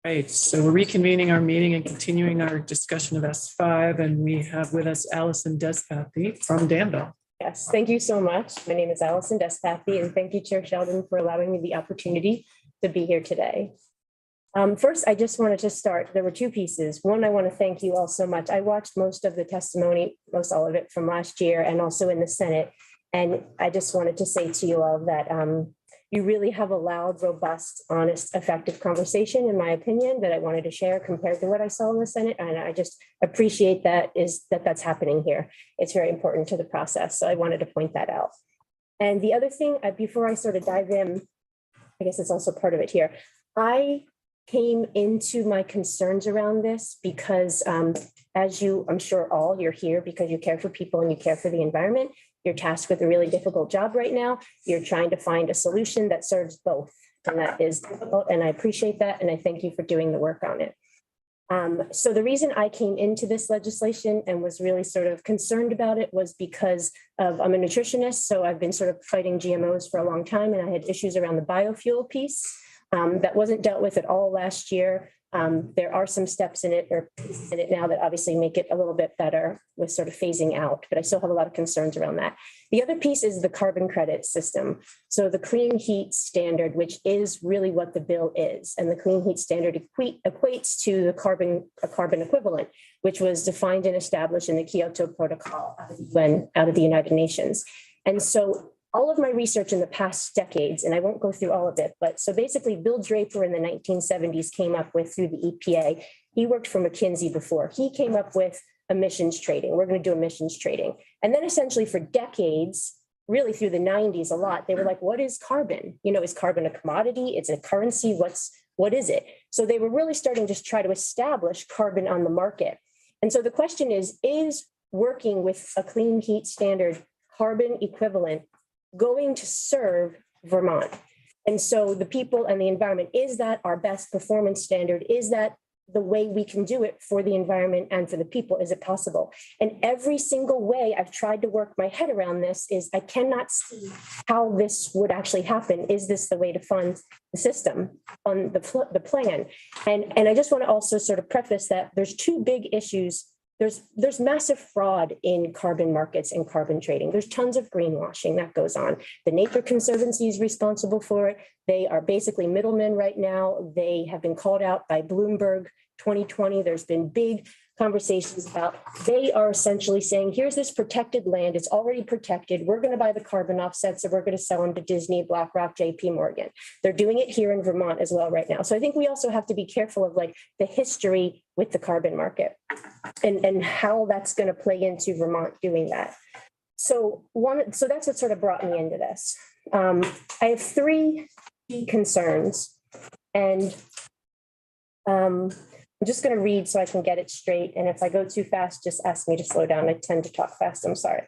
Right, so we're reconvening our meeting and continuing our discussion of S5, and we have with us Allison Despathy from Danville. Yes, thank you so much. My name is Allison Despathy, and thank you, Chair Sheldon, for allowing me the opportunity to be here today. First, I just wanted to start. There were two pieces. One, I want to thank you all so much. I watched most of the testimony, most all of it from last year, and also in the Senate. And I just wanted to say to you all that you really have a loud, robust, honest, effective conversation, in my opinion, that I wanted to share compared to what I saw in the Senate. And I just appreciate that's happening here. It's very important to the process. So I wanted to point that out. And the other thing, before I sort of dive in, I guess it's also part of it here. I came into my concerns around this because as you, I'm sure all, you're here because you care for people and you care for the environment. You're tasked with a really difficult job right now. You're trying to find a solution that serves both. And that is difficult. And I appreciate that. And I thank you for doing the work on it. So the reason I came into this legislation and was really sort of concerned about it was because I'm a nutritionist. So I've been sort of fighting GMOs for a long time. And I had issues around the biofuel piece that wasn't dealt with at all last year. There are some steps in it now that obviously make it a little bit better with sort of phasing out, but I still have a lot of concerns around that. The other piece is the carbon credit system. So the clean heat standard, which is really what the bill is, and the clean heat standard equates to the carbon equivalent, which was defined and established in the Kyoto Protocol out of the United Nations. And so all of my research in the past decades, and I won't go through all of it, but so basically Bill Draper in the 1970s came up with, through the EPA, he worked for McKinsey before, he came up with emissions trading. We're going to do emissions trading. And then essentially for decades, really through the 90s a lot, they were like, what is carbon? You know, is carbon a commodity? It's a currency. What is it? So they were really starting to try to establish carbon on the market. And so the question is working with a clean heat standard carbon equivalent going to serve Vermont? And so the people and the environment, is that our best performance standard? Is that the way we can do it for the environment and for the people? Is it possible? And every single way I've tried to work my head around this is I cannot see how this would actually happen. Is this the way to fund the system on the plan? And I just want to also sort of preface that there's two big issues. There's massive fraud in carbon markets and carbon trading. There's tons of greenwashing that goes on. The Nature Conservancy is responsible for it. They are basically middlemen right now. They have been called out by Bloomberg 2020. There's been big conversations about, they are essentially saying, here's this protected land. It's already protected. We're going to buy the carbon offsets and we're going to sell them to Disney, BlackRock, JP Morgan. They're doing it here in Vermont as well right now. So I think we also have to be careful of like the history with the carbon market and how that's going to play into Vermont doing that. So that's what sort of brought me into this. I have three key concerns, and I'm just going to read so I can get it straight. And if I go too fast, just ask me to slow down. I tend to talk fast. I'm sorry.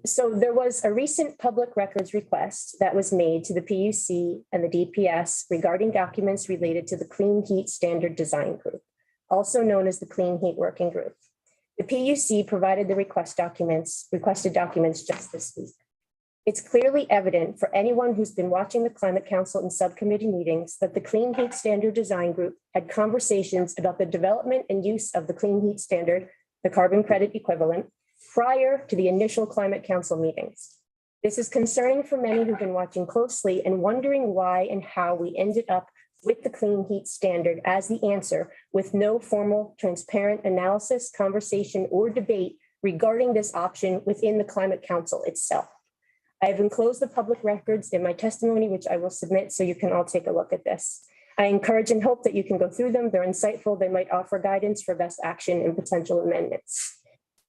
So there was a recent public records request that was made to the PUC and the DPS regarding documents related to the Clean Heat Standard Design Group, also known as the Clean Heat Working Group. The PUC provided the requested documents just this week. It's clearly evident for anyone who's been watching the Climate Council and subcommittee meetings that the Clean Heat Standard Design Group had conversations about the development and use of the Clean Heat Standard, the carbon credit equivalent, prior to the initial Climate Council meetings. This is concerning for many who've been watching closely and wondering why and how we ended up with the Clean Heat Standard as the answer, with no formal, transparent analysis, conversation, or debate regarding this option within the Climate Council itself. I have enclosed the public records in my testimony, which I will submit so you can all take a look at this. I encourage and hope that you can go through them. They're insightful. They might offer guidance for best action and potential amendments.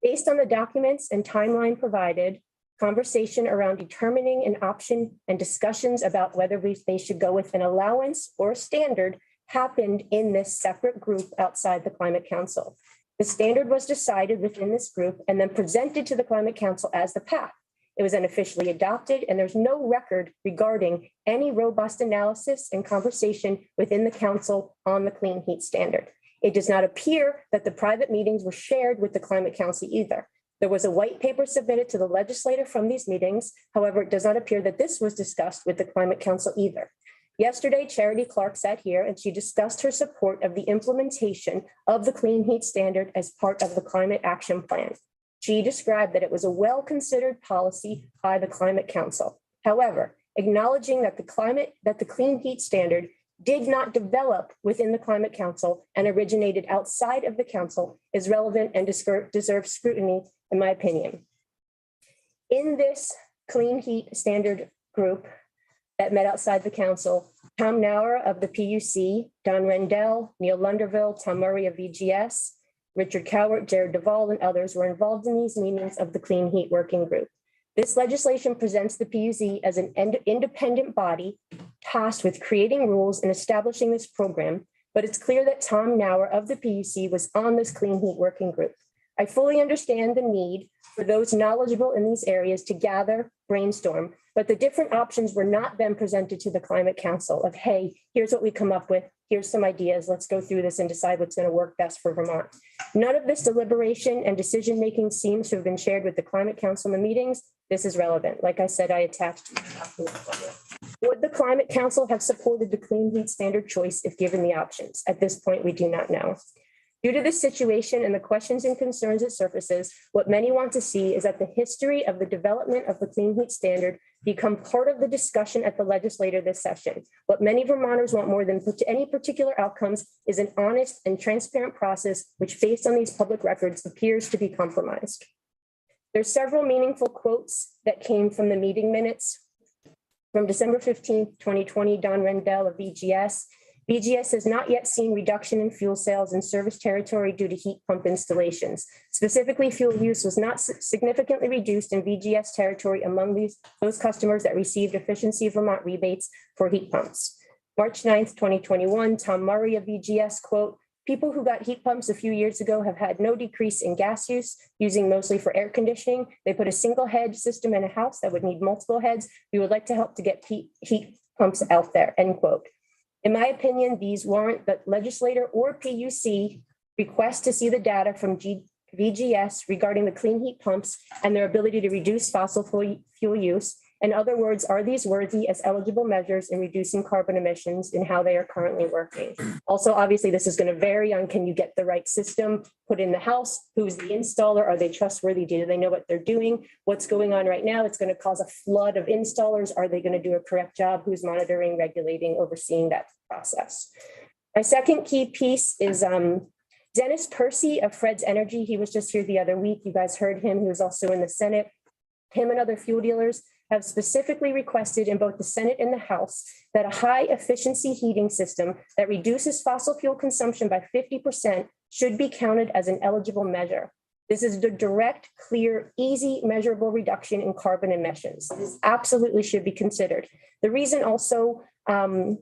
Based on the documents and timeline provided, conversation around determining an option and discussions about whether they should go with an allowance or a standard happened in this separate group outside the Climate Council. The standard was decided within this group and then presented to the Climate Council as the path. It was then officially adopted, and there's no record regarding any robust analysis and conversation within the council on the Clean Heat Standard. It does not appear that the private meetings were shared with the Climate Council either. There was a white paper submitted to the legislator from these meetings. However, it does not appear that this was discussed with the Climate Council either. Yesterday, Charity Clark sat here and she discussed her support of the implementation of the clean heat standard as part of the climate action plan. She described that it was a well-considered policy by the Climate Council. However, acknowledging that the clean heat standard did not develop within the Climate Council and originated outside of the council is relevant and deserves scrutiny, in my opinion. In this clean heat standard group that met outside the council, Tom Nauer of the PUC, Don Rendell, Neil Lunderville, Tom Murray of VGS, Richard Cowart, Jared Duvall, and others were involved in these meetings of the Clean Heat Working Group. This legislation presents the PUC as an independent body tasked with creating rules and establishing this program, but it's clear that Tom Nauer of the PUC was on this Clean Heat Working Group. I fully understand the need for those knowledgeable in these areas to gather, brainstorm, but the different options were not then presented to the Climate Council of, hey, here's what we come up with, here's some ideas, let's go through this and decide what's going to work best for Vermont. None of this deliberation and decision-making seems to have been shared with the Climate Council in the meetings. This is relevant. Like I said, I attached. Would the Climate Council have supported the clean heat standard choice if given the options? At this point, we do not know. Due to this situation and the questions and concerns it surfaces, what many want to see is that the history of the development of the clean heat standard become part of the discussion at the legislature this session. What many Vermonters want more than any particular outcomes is an honest and transparent process, which based on these public records appears to be compromised. There's several meaningful quotes that came from the meeting minutes. From December 15th, 2020, Don Rendell of VGS. VGS has not yet seen reduction in fuel sales in service territory due to heat pump installations. Specifically, fuel use was not significantly reduced in VGS territory among those customers that received Efficiency Vermont rebates for heat pumps. March 9th, 2021, Tom Murray of VGS, quote, people who got heat pumps a few years ago have had no decrease in gas use, using mostly for air conditioning. They put a single head system in a house that would need multiple heads. We would like to help to get heat pumps out there, end quote. In my opinion, these warrant that legislator or PUC request to see the data from VGS regarding the clean heat pumps and their ability to reduce fossil fuel use. In other words, are these worthy as eligible measures in reducing carbon emissions and how they are currently working? Also, obviously, this is going to vary on can you get the right system put in the house? Who's the installer? Are they trustworthy? Do they know what they're doing? What's going on right now? It's going to cause a flood of installers. Are they going to do a correct job? Who's monitoring, regulating, overseeing that process? My second key piece is Dennis Percy of Fred's Energy. He was just here the other week. You guys heard him. He was also in the Senate. Him and other fuel dealers have specifically requested in both the Senate and the House that a high efficiency heating system that reduces fossil fuel consumption by 50% should be counted as an eligible measure. This is the direct, clear, easy, measurable reduction in carbon emissions. This absolutely should be considered. The reason also, the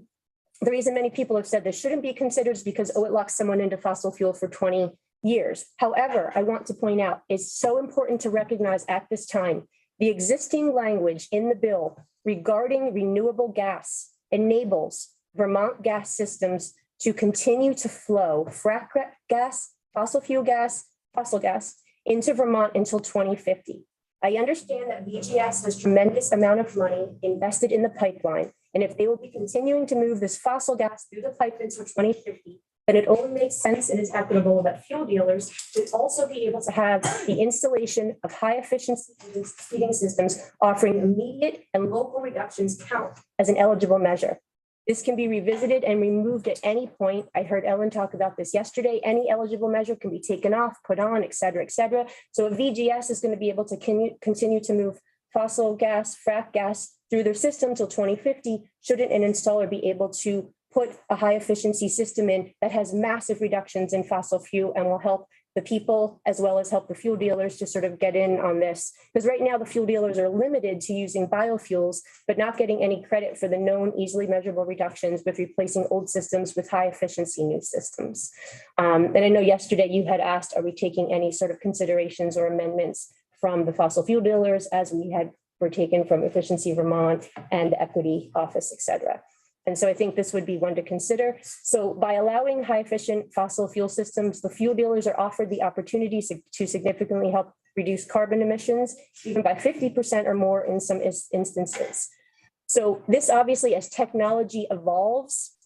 reason many people have said this shouldn't be considered is because, oh, it locks someone into fossil fuel for 20 years. However, I want to point out, it's so important to recognize at this time, the existing language in the bill regarding renewable gas enables Vermont gas systems to continue to flow frac gas, fossil gas into Vermont until 2050. I understand that VGS has tremendous amount of money invested in the pipeline. And if they will be continuing to move this fossil gas through the pipe until 2050, then it only makes sense and is equitable that fuel dealers should also be able to have the installation of high efficiency heating systems offering immediate and local reductions count as an eligible measure. This can be revisited and removed at any point. I heard Ellen talk about this yesterday. Any eligible measure can be taken off, put on, et cetera, et cetera. So if VGS is going to be able to continue to move fossil gas, frac gas through their system till 2050, shouldn't an installer be able to put a high efficiency system in that has massive reductions in fossil fuel and will help the people as well as help the fuel dealers to sort of get in on this? Because right now the fuel dealers are limited to using biofuels, but not getting any credit for the known easily measurable reductions with replacing old systems with high efficiency new systems. And I know yesterday you had asked, are we taking any sort of considerations or amendments from the fossil fuel dealers as were taken from Efficiency Vermont and the Equity Office, et cetera. And so I think this would be one to consider. So by allowing high efficient fossil fuel systems, the fuel dealers are offered the opportunity to significantly help reduce carbon emissions, even by 50% or more in some instances. So this obviously, as technology evolves,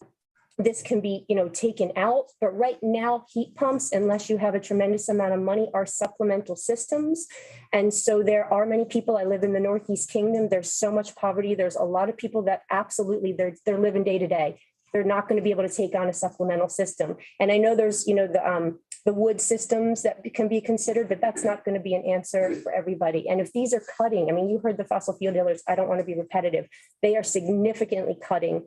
this can be, taken out. But right now, heat pumps, unless you have a tremendous amount of money, are supplemental systems. And so there are many people. I live in the Northeast Kingdom. There's so much poverty. There's a lot of people that absolutely they're living day to day. They're not going to be able to take on a supplemental system. And I know there's, the wood systems that can be considered, but that's not going to be an answer for everybody. And if these are cutting, I mean, you heard the fossil fuel dealers. I don't want to be repetitive. They are significantly cutting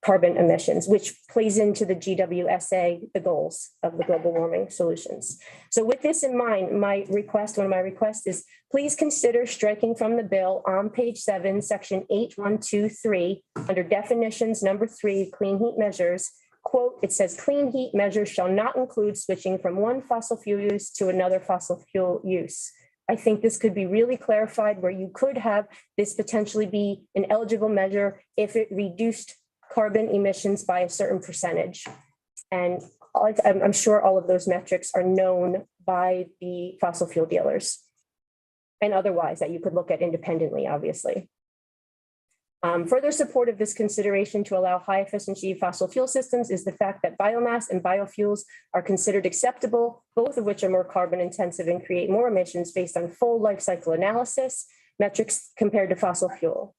carbon emissions, which plays into the GWSA, the goals of the global warming solutions. So with this in mind, one of my requests is please consider striking from the bill on page 7, section 8123, under definitions, number 3, clean heat measures. Quote, it says clean heat measures shall not include switching from one fossil fuel use to another fossil fuel use. I think this could be really clarified where you could have this potentially be an eligible measure if it reduced carbon emissions by a certain percentage. And I'm sure all of those metrics are known by the fossil fuel dealers and otherwise that you could look at independently, obviously. Further support of this consideration to allow high efficiency fossil fuel systems is the fact that biomass and biofuels are considered acceptable, both of which are more carbon intensive and create more emissions based on full life cycle analysis metrics compared to fossil fuel.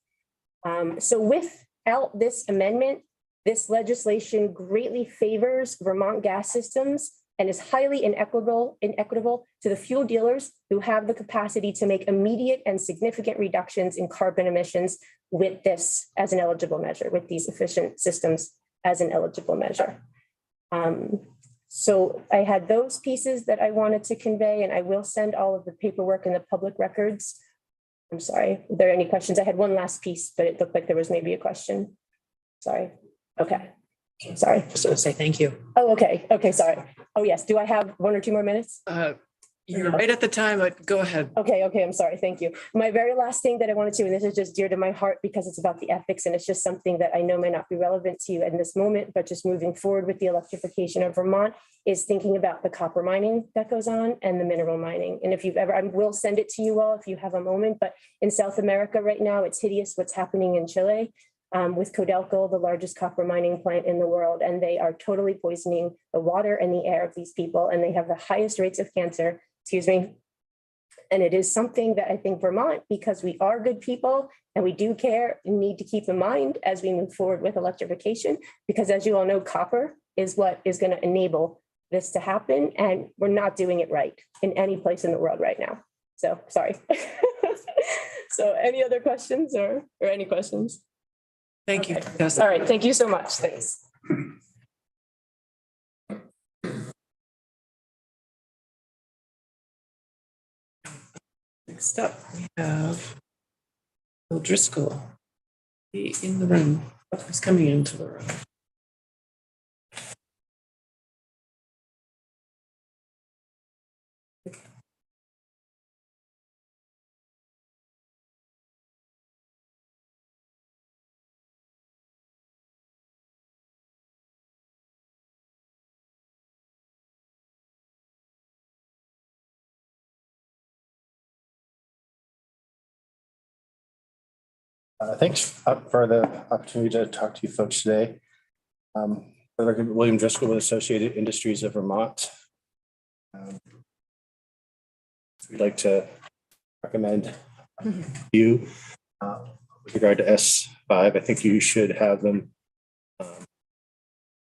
So without this amendment, this legislation greatly favors Vermont gas systems and is highly inequitable to the fuel dealers who have the capacity to make immediate and significant reductions in carbon emissions with this as an eligible measure, with these efficient systems as an eligible measure. So I had those pieces that I wanted to convey, and I will send all of the paperwork and the public records. I'm sorry, are there any questions? I had one last piece, but it looked like there was maybe a question. Sorry. Okay. Sorry. Just to say thank you. Oh, okay. Okay. Sorry. Oh, yes. Do I have 1 or 2 more minutes? You're right at the time, but go ahead. Okay. Okay. I'm sorry. Thank you. My very last thing that I wanted to, and this is just dear to my heart because it's about the ethics and it's just something that I know may not be relevant to you in this moment, but just moving forward with the electrification of Vermont is thinking about the copper mining that goes on and the mineral mining. And if you've ever, I will send it to you all if you have a moment, but in South America right now, it's hideous what's happening in Chile. With Codelco, the largest copper mining plant in the world, and they are totally poisoning the water and the air of these people, and they have the highest rates of cancer, and it is something that I think Vermont, because we are good people and we do care, need to keep in mind as we move forward with electrification, because as you all know, copper is what is going to enable this to happen, and we're not doing it right in any place in the world right now. So, sorry. So any other questions or any questions? Thank you. Okay. All right. Thank you so much. Thanks. Next up, we have Bill Driscoll. He in the room. He's coming into the room. Thanks for the opportunity to talk to you folks today. For the record, William Driscoll with Associated Industries of Vermont. We'd like to recommend you with regard to S5. I think you should have them. I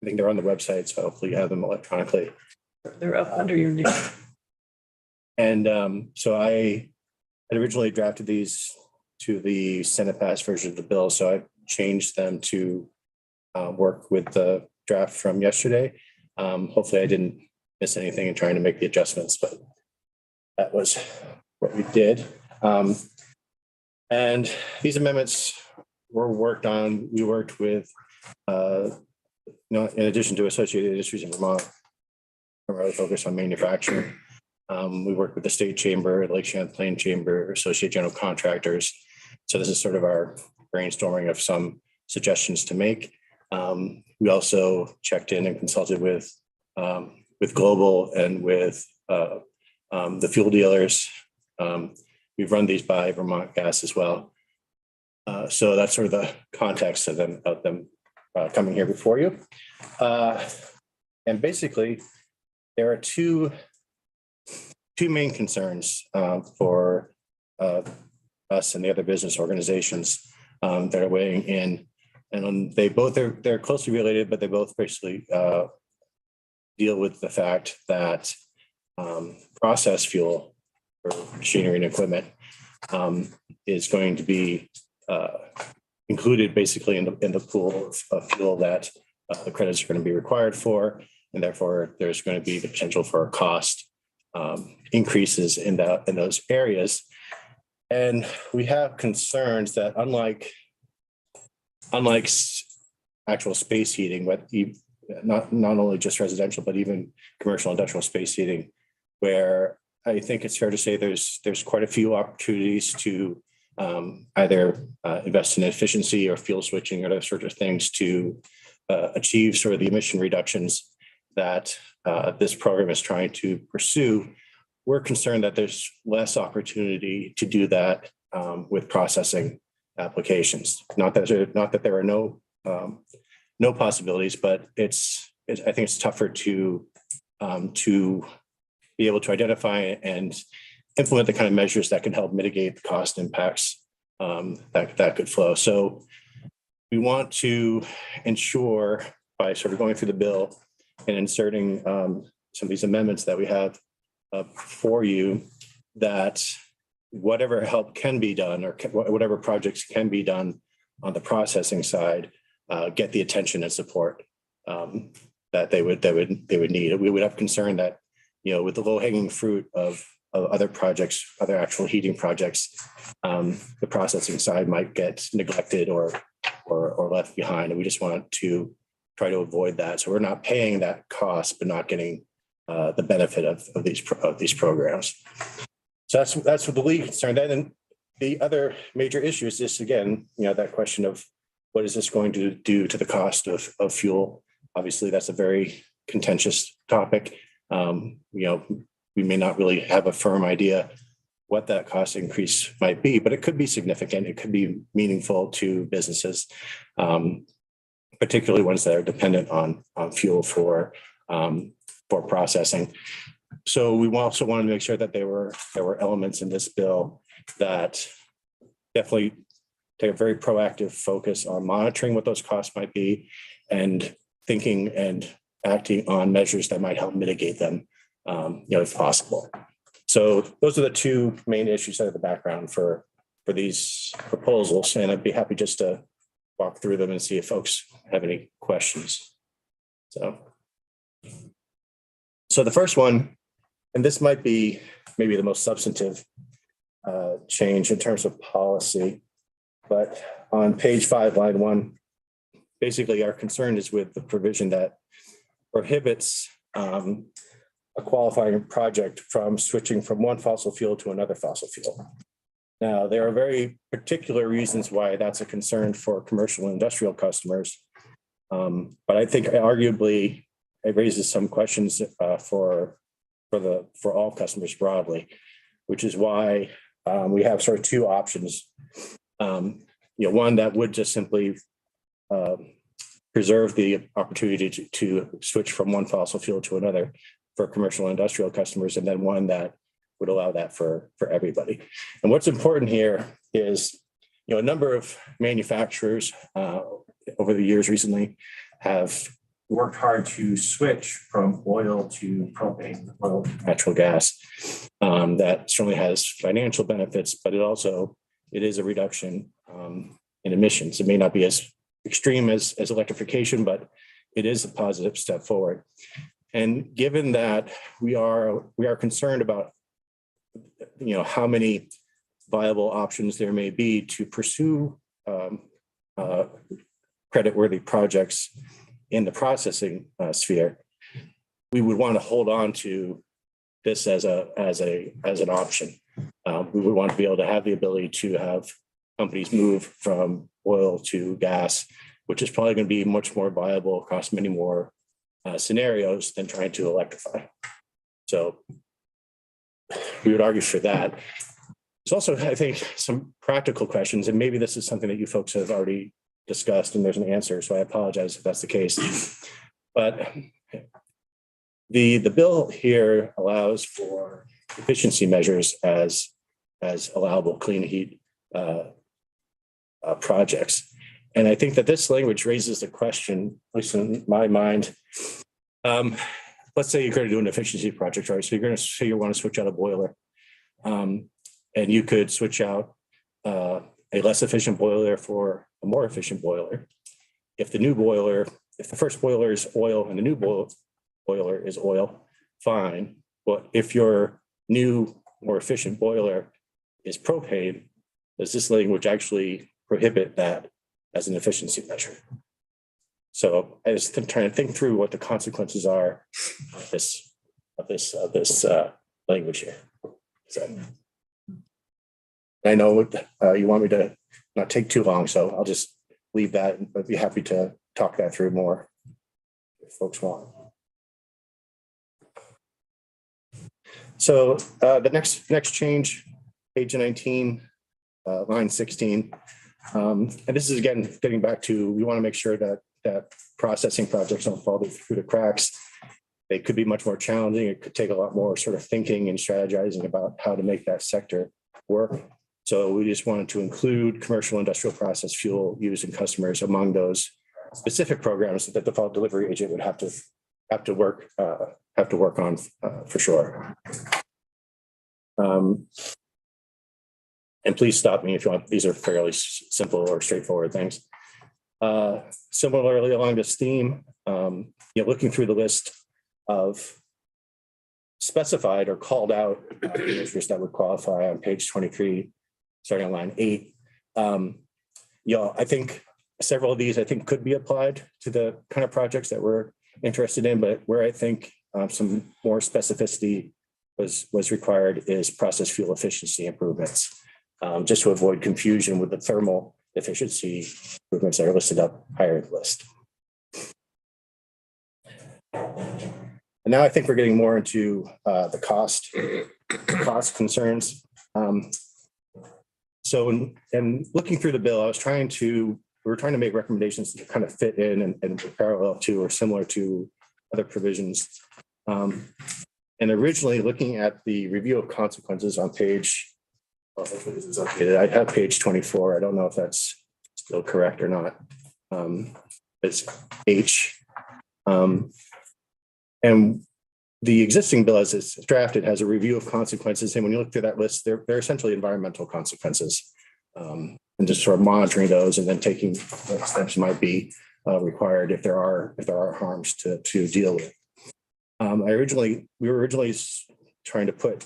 think they're on the website, so hopefully you have them electronically. They're up under your name. And so I had originally drafted these to the Senate passed version of the bill. So I changed them to work with the draft from yesterday. Hopefully I didn't miss anything in trying to make the adjustments, but that was what we did. And these amendments were worked on. We worked with, in addition to Associated Industries in Vermont, we're really focused on manufacturing. We worked with the state chamber, Lake Champlain Chamber, Associate General Contractors. So this is sort of our brainstorming of some suggestions to make. We also checked in and consulted with Global and with the fuel dealers. We've run these by Vermont Gas as well. So that's sort of the context of them coming here before you. And basically, there are two main concerns for us and the other business organizations that are weighing in. And they're closely related, but they both basically deal with the fact that process fuel for machinery and equipment is going to be included basically in the pool of fuel that the credits are going to be required for, and therefore there's going to be the potential for cost increases in those areas. And we have concerns that unlike actual space heating, but not only just residential, but even commercial industrial space heating, where I think it's fair to say there's quite a few opportunities to either invest in efficiency or fuel switching or those sorts of things to achieve sort of the emission reductions that this program is trying to pursue. We're concerned that there's less opportunity to do that with processing applications. Not that there are no possibilities, but I think it's tougher to be able to identify and implement the kind of measures that can help mitigate the cost impacts that could flow. So we want to ensure by sort of going through the bill and inserting some of these amendments that we have for you, that whatever help can be done or whatever projects can be done on the processing side get the attention and support that they would need. We would have concern that, with the low hanging fruit of other projects, other actual heating projects, the processing side might get neglected or left behind, and we just want to try to avoid that. So we're not paying that cost, but not getting the benefit of these programs. So that's what the lead concern. Then the other major issue is this, again, that question of what is this going to do to the cost of fuel? Obviously, that's a very contentious topic. We may not really have a firm idea what that cost increase might be, but it could be significant. It could be meaningful to businesses, particularly ones that are dependent on fuel for processing. So we also wanted to make sure that there were elements in this bill that definitely take a very proactive focus on monitoring what those costs might be and thinking and acting on measures that might help mitigate them, if possible. So those are the two main issues that are the background for these proposals, and I'd be happy just to walk through them and see if folks have any questions. So the first one, and this might be maybe the most substantive change in terms of policy, but on page 5, line 1, basically our concern is with the provision that prohibits a qualifying project from switching from one fossil fuel to another fossil fuel. Now, there are very particular reasons why that's a concern for commercial and industrial customers, but I think arguably it raises some questions for all customers broadly, which is why we have sort of two options. One that would just simply preserve the opportunity to switch from one fossil fuel to another for commercial and industrial customers, and then one that would allow that for everybody. And what's important here is, a number of manufacturers over the years recently have worked hard to switch from oil to propane, oil to natural gas. That certainly has financial benefits, but it is a reduction in emissions. It may not be as extreme as electrification, but it is a positive step forward. And given that we are concerned about how many viable options there may be to pursue creditworthy projects in the processing sphere, we would want to hold on to this as an option. We would want to be able to have the ability to have companies move from oil to gas, which is probably going to be much more viable across many more scenarios than trying to electrify. So we would argue for that. There's also, I think, some practical questions, and maybe this is something that you folks have already discussed and there's an answer, so I apologize if that's the case. But the bill here allows for efficiency measures as allowable clean heat projects. And I think that this language raises the question, at least in my mind, let's say you're going to do an efficiency project, right? So you're going to say you want to switch out a boiler. And you could switch out a less efficient boiler for a more efficient boiler. If the first boiler is oil and the new boiler is oil, fine. But if your new, more efficient boiler is propane, does this language actually prohibit that as an efficiency measure? So I was trying to think through what the consequences are of this language here. So I know you want me to not take too long, so I'll just leave that, but be happy to talk that through more if folks want. So the next change, page 19, line 16. And this is, again, getting back to, we want to make sure that processing projects don't fall through the cracks. They could be much more challenging. It could take a lot more sort of thinking and strategizing about how to make that sector work. So we just wanted to include commercial industrial process fuel using customers among those specific programs that the default delivery agent would have to work on for sure. And please stop me if you want. These are fairly simple or straightforward things. Similarly, along this theme, looking through the list of specified or called out industries that would qualify on page 23, starting on line 8. I think several of these could be applied to the kind of projects that we're interested in, but where I think some more specificity was required is process fuel efficiency improvements, just to avoid confusion with the thermal efficiency improvements that are listed up higher in the list. And now I think we're getting more into the cost concerns. So in looking through the bill, we were trying to make recommendations that kind of fit in and parallel to or similar to other provisions. And originally looking at the review of consequences on page, I have page 24. I don't know if that's still correct or not. It's H. And the existing bill as it's drafted has a review of consequences. And when you look through that list, they're essentially environmental consequences. And just sort of monitoring those and then taking what steps might be required if there are harms to deal with. We were originally trying to put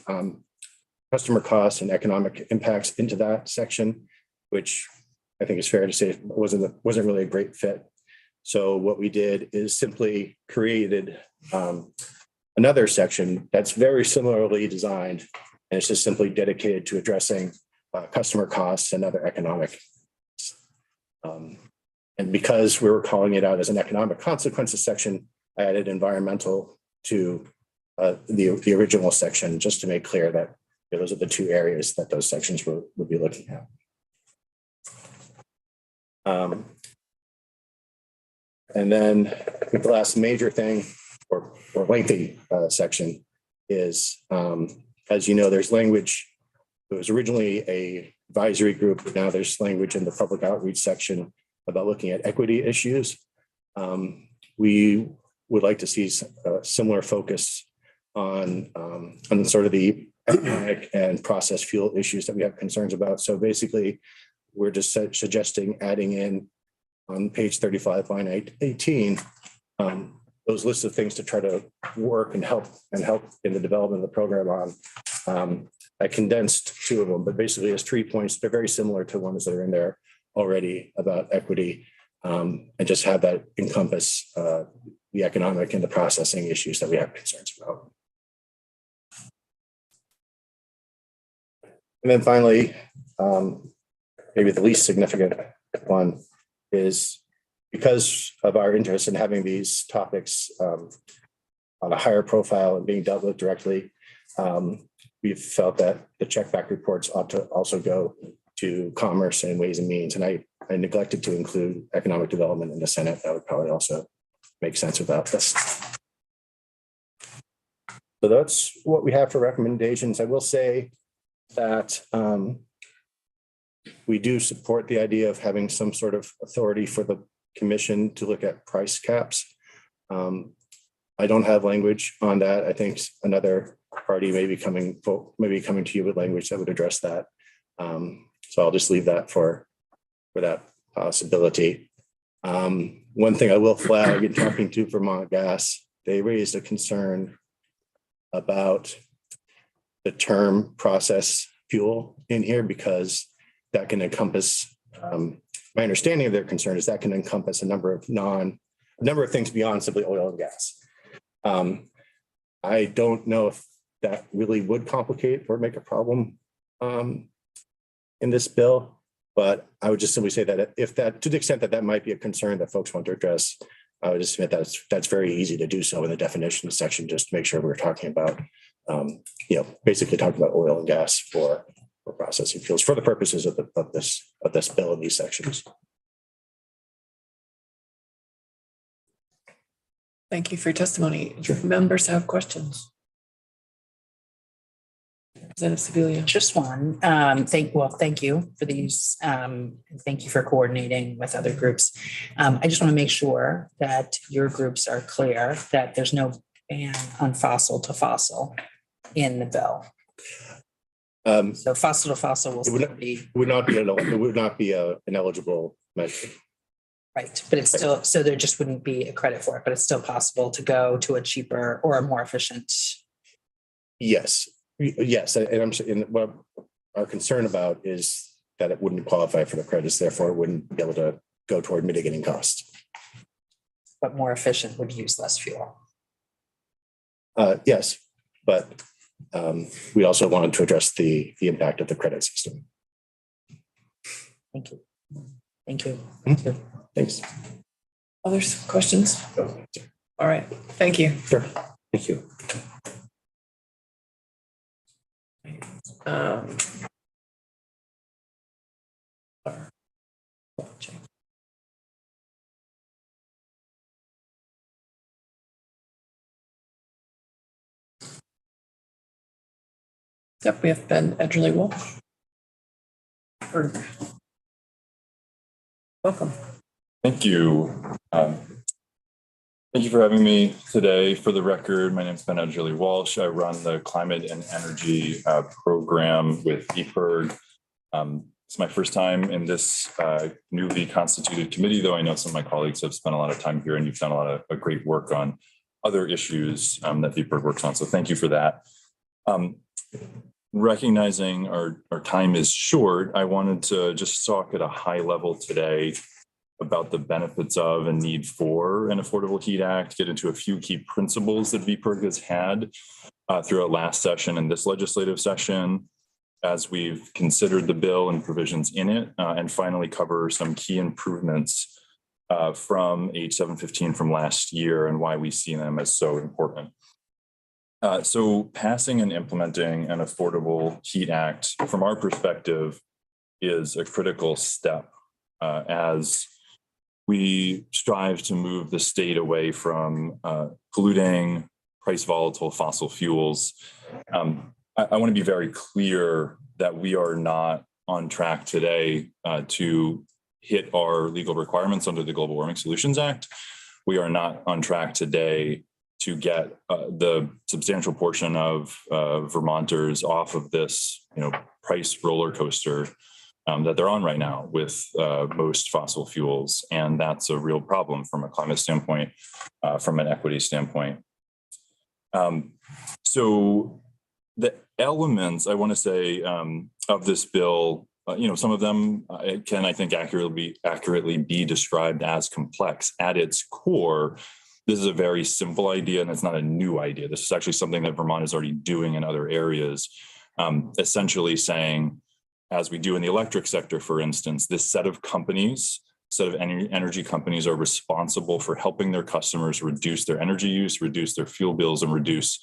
customer costs and economic impacts into that section, which I think is fair to say wasn't really a great fit. So what we did is simply created another section that's very similarly designed, and it's just simply dedicated to addressing customer costs and other economic. And because we were calling it out as an economic consequences section, I added environmental to the original section, just to make clear that those are the two areas that those sections would be looking at. And then I think the last major thing or lengthy section is, as you know, there's language. It was originally a advisory group, but now there's language in the public outreach section about looking at equity issues. We would like to see a similar focus on sort of the economic and process fuel issues that we have concerns about. So basically, we're just suggesting adding in on page 35, line 18, those lists of things to try to work and help in the development of the program on. I condensed two of them, but basically it's 3 points. They're very similar to ones that are in there already about equity, and just have that encompass the economic and the processing issues that we have concerns about. And then finally, maybe the least significant one is because of our interest in having these topics on a higher profile and being dealt with directly, we've felt that the check back reports ought to also go to Commerce and Ways and Means. And I neglected to include Economic Development in the Senate. That would probably also make sense without this. So that's what we have for recommendations. I will say that we do support the idea of having some sort of authority for the commission to look at price caps. I don't have language on that. I think another party may be coming to you with language that would address that. So I'll just leave that for that possibility. One thing I will flag in talking to Vermont Gas, they raised a concern about the term process fuel in here because that can encompass, my understanding of their concern is that can encompass a number of things beyond simply oil and gas. I don't know if that really would complicate or make a problem in this bill, but I would just simply say that if that, to the extent that that might be a concern that folks want to address, I would just admit that that's very easy to do so in the definition section, just to make sure we're talking about, basically talking about oil and gas for processing fuels for the purposes of this bill in these sections. Thank you for your testimony. Sure. Members have questions. Representative Sibilia. Just one. Thank you for these. Thank you for coordinating with other groups. I just want to make sure that your groups are clear that there's no ban on fossil to fossil in the bill. So fossil to fossil will still be. It would not be an eligible measure. Right, but it's still, so there just wouldn't be a credit for it, but it's still possible to go to a cheaper or a more efficient. Yes, and what our concern about is that it wouldn't qualify for the credits, therefore it wouldn't be able to go toward mitigating costs. But more efficient would use less fuel. Yes, but we also wanted to address the impact of the credit system. Thank you. Thank you. Mm-hmm. Thanks. Others, questions? All right, thank you. Sure. Thank you. Yep, we have Ben Edgerly-Walsh. Welcome. Thank you. Thank you for having me today. For the record, my name is Ben Edgerly-Walsh. I run the Climate and Energy program with EPIRG. It's my first time in this newly constituted committee, though I know some of my colleagues have spent a lot of time here and you've done a lot of great work on other issues that EPIRG works on. So thank you for that. Recognizing our time is short, I wanted to just talk at a high level today about the benefits of and need for an Affordable Heat Act, get into a few key principles that VPIRG has had throughout last session and this legislative session as we've considered the bill and provisions in it, and finally cover some key improvements from H715 from last year and why we see them as so important. So passing and implementing an Affordable Heat Act, from our perspective, is a critical step as we strive to move the state away from polluting, price volatile fossil fuels. I want to be very clear that we are not on track today to hit our legal requirements under the Global Warming Solutions Act. We are not on track today to get the substantial portion of Vermonters off of this, price roller coaster that they're on right now with most fossil fuels. And that's a real problem from a climate standpoint, from an equity standpoint. So the elements I want to say of this bill, some of them can, I think, accurately be described as complex. At its core, this is a very simple idea, and it's not a new idea. This is actually something that Vermont is already doing in other areas, essentially saying, as we do in the electric sector, for instance, this set of energy companies are responsible for helping their customers reduce their energy use, reduce their fuel bills, and reduce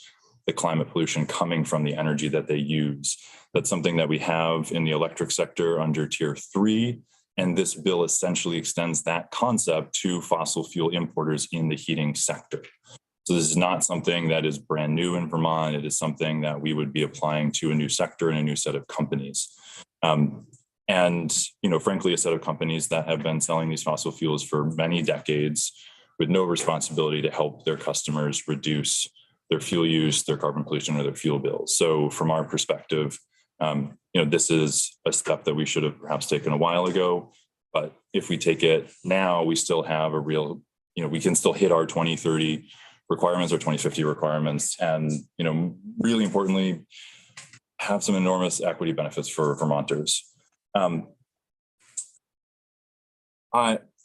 the climate pollution coming from the energy that they use. That's something that we have in the electric sector under Tier 3. And this bill essentially extends that concept to fossil fuel importers in the heating sector. So this is not something that is brand new in Vermont. It is something that we would be applying to a new sector and a new set of companies. And, frankly, a set of companies that have been selling these fossil fuels for many decades with no responsibility to help their customers reduce their fuel use, their carbon pollution, or their fuel bills. So from our perspective, this is a step that we should have perhaps taken a while ago. But if we take it now, we still have a real, we can still hit our 2030 requirements or 2050 requirements. And, really importantly, have some enormous equity benefits for Vermonters.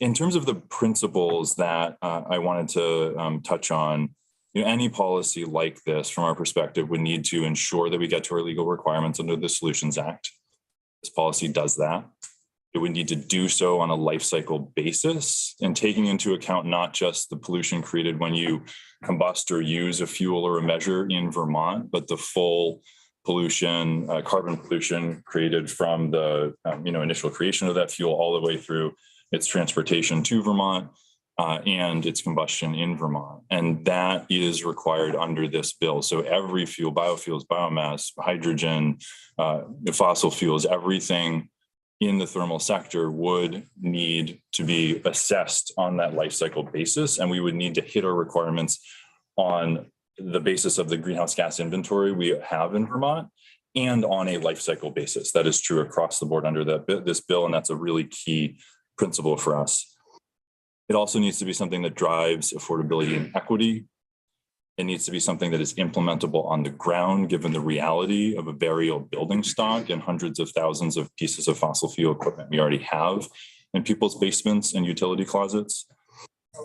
In terms of the principles that I wanted to touch on, any policy like this, from our perspective, would need to ensure that we get to our legal requirements under the Solutions Act. This policy does that. It would need to do so on a life cycle basis and taking into account not just the pollution created when you combust or use a fuel or a measure in Vermont, but the full pollution, carbon pollution created from the initial creation of that fuel all the way through its transportation to Vermont and its combustion in Vermont. And that is required under this bill. So every fuel, biofuels, biomass, hydrogen, fossil fuels, everything in the thermal sector would need to be assessed on that life cycle basis. And we would need to hit our requirements on the basis of the greenhouse gas inventory we have in Vermont and on a life cycle basis. That is true across the board under this bill, and that's a really key principle for us. It also needs to be something that drives affordability and equity. It needs to be something that is implementable on the ground, given the reality of a very old building stock and hundreds of thousands of pieces of fossil fuel equipment we already have in people's basements and utility closets.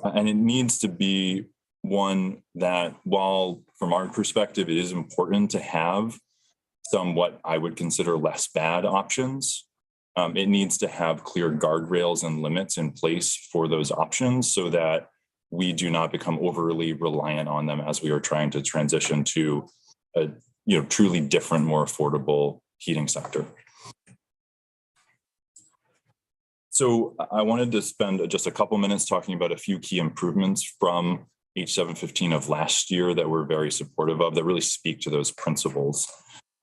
And it needs to be one that, while from our perspective, it is important to have some what I would consider less bad options, it needs to have clear guardrails and limits in place for those options so that we do not become overly reliant on them as we are trying to transition to a truly different, more affordable heating sector. So I wanted to spend just a couple minutes talking about a few key improvements from H715 of last year that we're very supportive of, that really speak to those principles.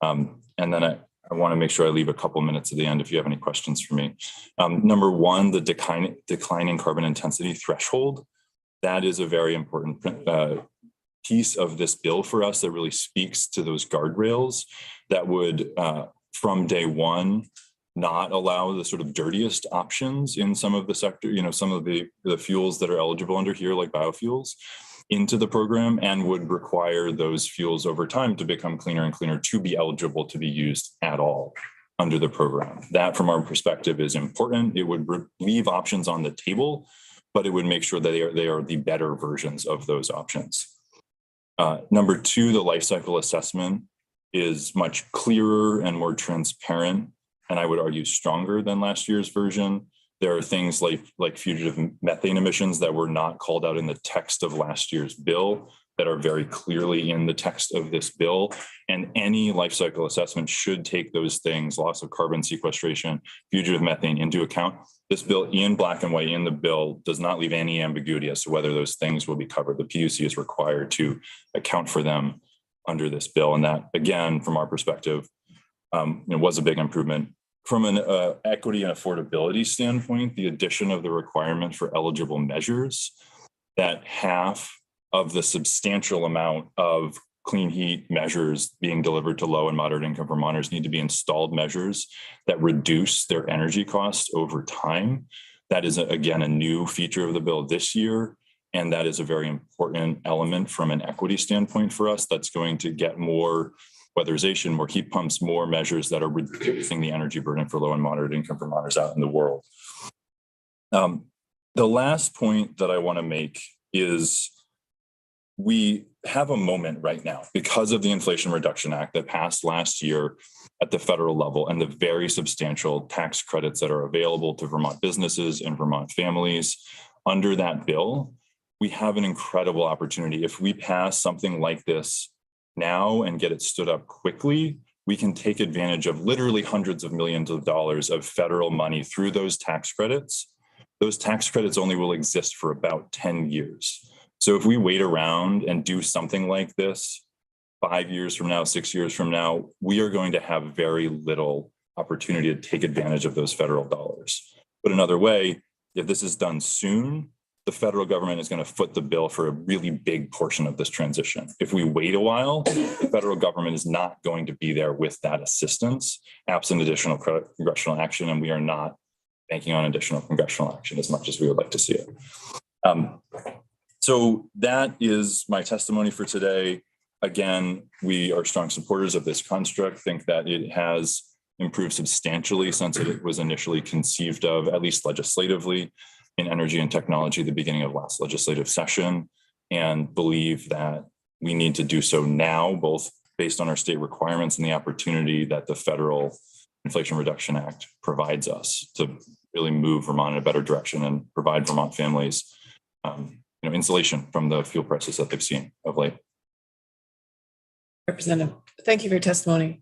And then I want to make sure I leave a couple minutes at the end if you have any questions for me. Number one, the declining carbon intensity threshold. That is a very important piece of this bill for us that really speaks to those guardrails that would, from day one, not allow the sort of dirtiest options in some of the sector, some of the fuels that are eligible under here, like biofuels, into the program, and would require those fuels over time to become cleaner and cleaner to be eligible to be used at all under the program. That, from our perspective, is important. It would leave options on the table, but it would make sure that they are the better versions of those options. Number two, the life cycle assessment is much clearer and more transparent, and I would argue stronger than last year's version. There are things like fugitive methane emissions that were not called out in the text of last year's bill that are very clearly in the text of this bill. And any life cycle assessment should take those things, loss of carbon sequestration, fugitive methane, into account. This bill, in black and white in the bill, does not leave any ambiguity as to whether those things will be covered. The PUC is required to account for them under this bill. And that, again, from our perspective, it was a big improvement. From an equity and affordability standpoint, the addition of the requirement for eligible measures, that half of the substantial amount of clean heat measures being delivered to low and moderate income Vermonters need to be installed measures that reduce their energy costs over time. That is, again, a new feature of the bill this year. And that is a very important element from an equity standpoint for us. That's going to get more weatherization, more heat pumps, more measures that are reducing the energy burden for low and moderate income Vermonters out in the world. The last point that I want to make is we have a moment right now because of the Inflation Reduction Act that passed last year at the federal level and the very substantial tax credits that are available to Vermont businesses and Vermont families. Under that bill, we have an incredible opportunity. If we pass something like this now and get it stood up quickly, we can take advantage of literally hundreds of millions of dollars of federal money through those tax credits. Those tax credits only will exist for about 10 years. So if we wait around and do something like this 5 years from now, 6 years from now, we are going to have very little opportunity to take advantage of those federal dollars. But another way, if this is done soon, the federal government is going to foot the bill for a really big portion of this transition. If we wait a while, the federal government is not going to be there with that assistance, absent additional congressional action, and we are not banking on additional congressional action as much as we would like to see it. So that is my testimony for today. Again, we are strong supporters of this construct, think that it has improved substantially since it was initially conceived of, at least legislatively, in energy and technology at the beginning of last legislative session, and believe that we need to do so now, both based on our state requirements and the opportunity that the Federal Inflation Reduction Act provides us to really move Vermont in a better direction and provide Vermont families insulation from the fuel prices that they've seen of late. Representative, thank you for your testimony.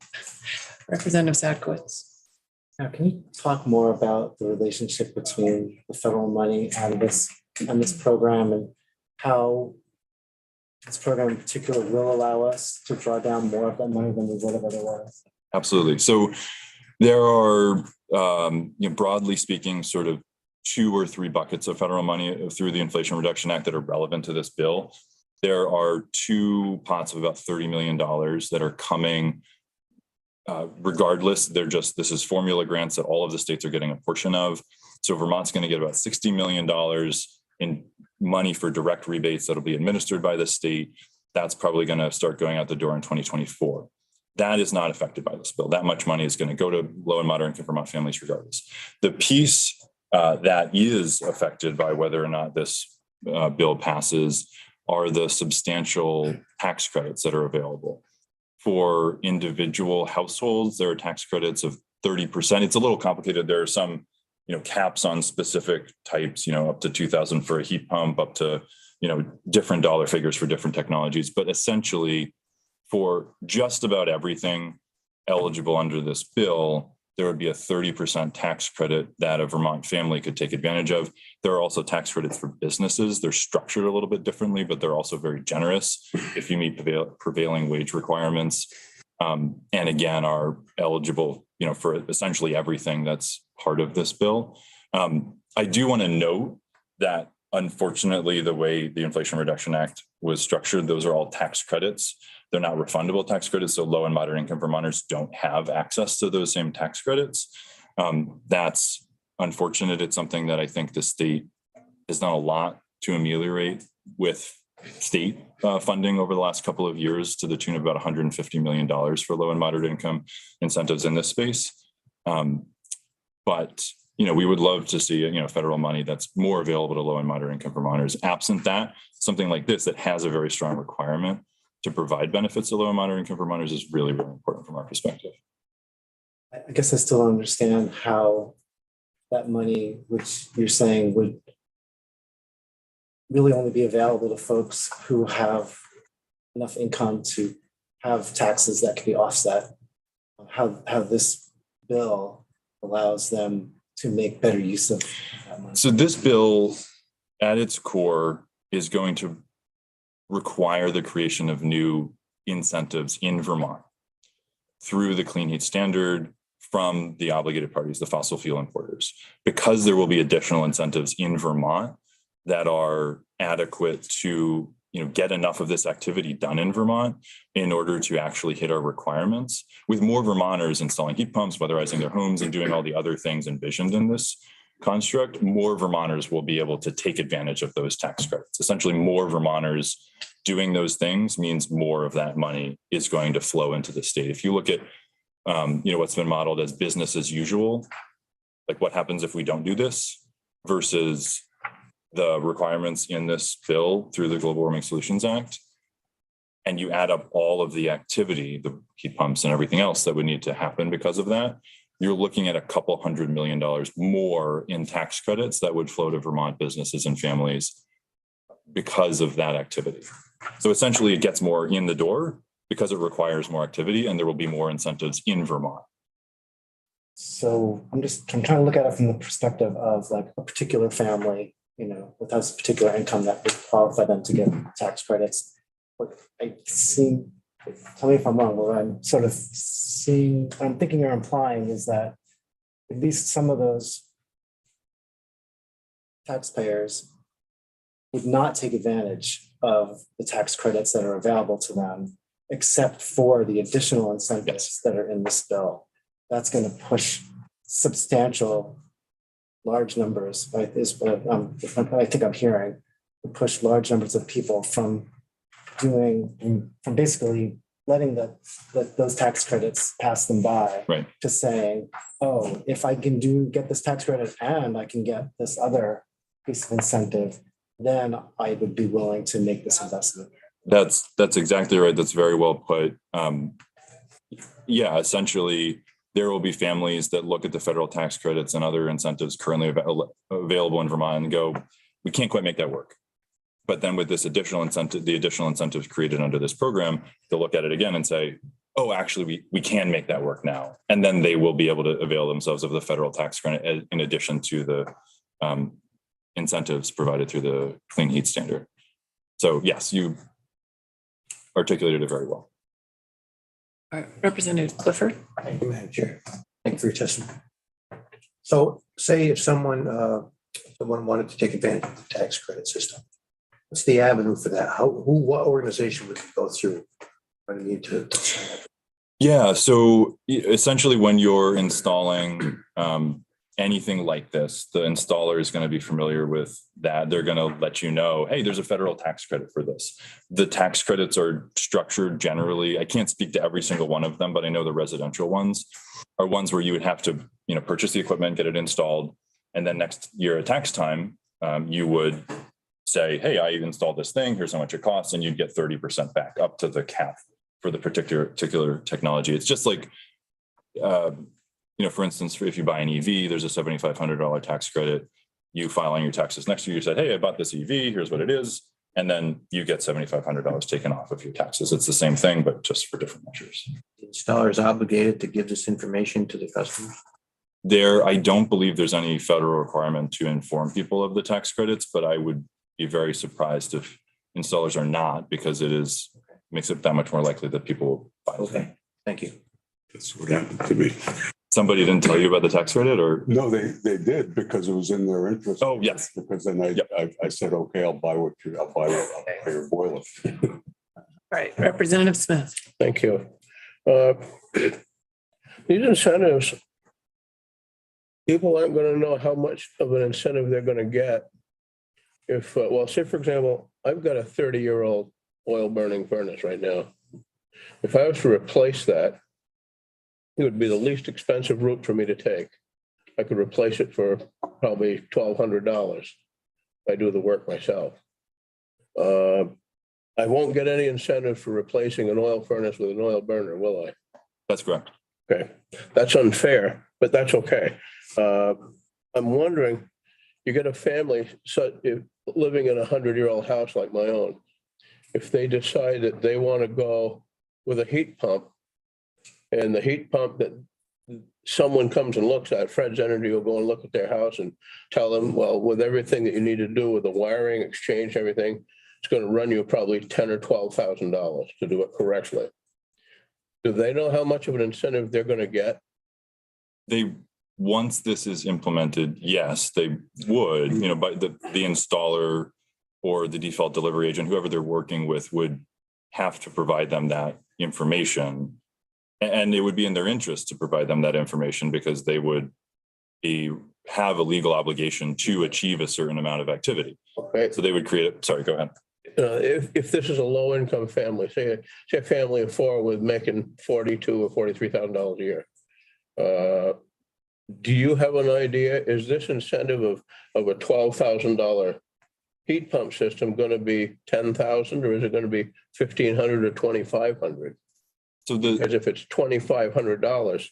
Representative Sadkowitz. Now, can you talk more about the relationship between the federal money and this program, and how this program in particular will allow us to draw down more of that money than we would have otherwise? Absolutely. So there are, broadly speaking, sort of 2 or 3 buckets of federal money through the Inflation Reduction Act that are relevant to this bill. There are 2 pots of about $30 million that are coming. Regardless, this is formula grants that all of the states are getting a portion of. So Vermont's going to get about $60 million in money for direct rebates that'll be administered by the state. That's probably going to start going out the door in 2024. That is not affected by this bill. That much money is going to go to low and moderate income Vermont families regardless. The piece that is affected by whether or not this bill passes are the substantial tax credits that are available. For individual households, there are tax credits of 30%. It's a little complicated. There are some, caps on specific types, up to 2,000 for a heat pump, up to, different dollar figures for different technologies. But essentially, for just about everything eligible under this bill, there would be a 30% tax credit that a Vermont family could take advantage of. There are also tax credits for businesses. They're structured a little bit differently, but they're also very generous if you meet prevailing wage requirements. And again, are eligible, for essentially everything that's part of this bill. I do want to note that unfortunately, the way the Inflation Reduction Act was structured, those are all tax credits. They're not refundable tax credits, so low and moderate income Vermonters don't have access to those same tax credits. That's unfortunate. It's something that I think the state has done a lot to ameliorate with state funding over the last couple of years to the tune of about $150 million for low and moderate income incentives in this space. But we would love to see federal money that's more available to low and moderate income Vermonters. Absent that, something like this that has a very strong requirement to provide benefits to low and moderate income Vermonters is really, really important from our perspective. I guess I still don't understand how that money, which you're saying would really only be available to folks who have enough income to have taxes that can be offset, how this bill allows them to make better use of that money. So this bill at its core is going to require the creation of new incentives in Vermont through the clean heat standard from the obligated parties, the fossil fuel importers, because there will be additional incentives in Vermont that are adequate to get enough of this activity done in Vermont in order to actually hit our requirements. With more Vermonters installing heat pumps, weatherizing their homes, and doing all the other things envisioned in this construct, more Vermonters will be able to take advantage of those tax credits. Essentially, more Vermonters doing those things means more of that money is going to flow into the state. If you look at what's been modeled as business as usual, like what happens if we don't do this versus the requirements in this bill through the Global Warming Solutions Act, and you add up all of the activity, the heat pumps and everything else that would need to happen because of that, you're looking at a couple $100 million more in tax credits that would flow to Vermont businesses and families because of that activity. So essentially it gets more in the door because it requires more activity and there will be more incentives in Vermont. So I'm trying to look at it from the perspective of like a particular family, with a particular income that would qualify them to get tax credits. What I see, tell me if I'm wrong, what I'm sort of seeing, what I'm thinking or implying is that at least some of those taxpayers would not take advantage of the tax credits that are available to them, except for the additional incentives that are in this bill. That's going to push substantial, large numbers, right, is what I think I'm hearing, to push large numbers of people from basically letting those tax credits pass them by, Right. to saying, oh, if I can get this tax credit and I can get this other piece of incentive, then I would be willing to make this investment. That's exactly right. That's very well put. Essentially, there will be families that look at the federal tax credits and other incentives currently available in Vermont and go, we can't quite make that work. But then with this additional incentive, the additional incentives created under this program, they'll look at it again and say, oh, actually, we can make that work now. And then they will be able to avail themselves of the federal tax credit in addition to the incentives provided through the clean heat standard. So yes, you articulated it very well. All right, Representative Clifford. Thank you, Madam Chair. Thank you for your testimony. So say if someone wanted to take advantage of the tax credit system, what's the avenue for that? What organization would you go through when you need to sign up? Yeah, so essentially when you're installing anything like this, the installer is going to be familiar with that. They're going to let you know, hey, there's a federal tax credit for this. The tax credits are structured generally. I can't speak to every single one of them, but I know the residential ones are ones where you would have to, purchase the equipment, get it installed, and then next year at tax time, you would say, hey, I installed this thing. Here's how much it costs, and you'd get 30% back up to the cap for the particular technology. It's just like, for instance, if you buy an EV, there's a $7,500 tax credit. You file on your taxes next year, you said, hey, I bought this EV, here's what it is. And then you get $7,500 taken off of your taxes. It's the same thing, but just for different measures. The installer is obligated to give this information to the customers? I don't believe there's any federal requirement to inform people of the tax credits, but I would be very surprised if installers are not, because makes it that much more likely that people will buy it. Okay, thank you. That's what happened to me. Somebody didn't tell you about the tax credit, or? No, they did, because it was in their interest. Oh, yes. Because then I said, okay, I'll buy your boiler. All right, Representative Smith. Thank you. These incentives, people aren't going to know how much of an incentive they're going to get. If, say, for example, I've got a 30-year-old oil burning furnace right now. If I was to replace that, it would be the least expensive route for me to take. I could replace it for probably $1,200 if I do the work myself. I won't get any incentive for replacing an oil furnace with an oil burner, will I? That's correct. Okay, that's unfair, but that's okay. I'm wondering, you get a family living in a 100-year-old house like my own. If they decide that they want to go with a heat pump, and the heat pump that someone comes and looks at, Fred's Energy will go and look at their house and tell them, well, with everything that you need to do with the wiring, exchange, everything, it's going to run you probably $10,000 or $12,000 to do it correctly. Do they know how much of an incentive they're going to get? Once this is implemented, yes, they would, but the installer or the default delivery agent, whoever they're working with, would have to provide them that information. And it would be in their interest to provide them that information, because they would have a legal obligation to achieve a certain amount of activity. Okay. So they would sorry, go ahead. If this is a low income family, say a family of four with making $42,000 or $43,000 a year, do you have an idea? Is this incentive of a $12,000 heat pump system going to be $10,000, or is it going to be $1,500 or $2,500? So because if it's $2,500,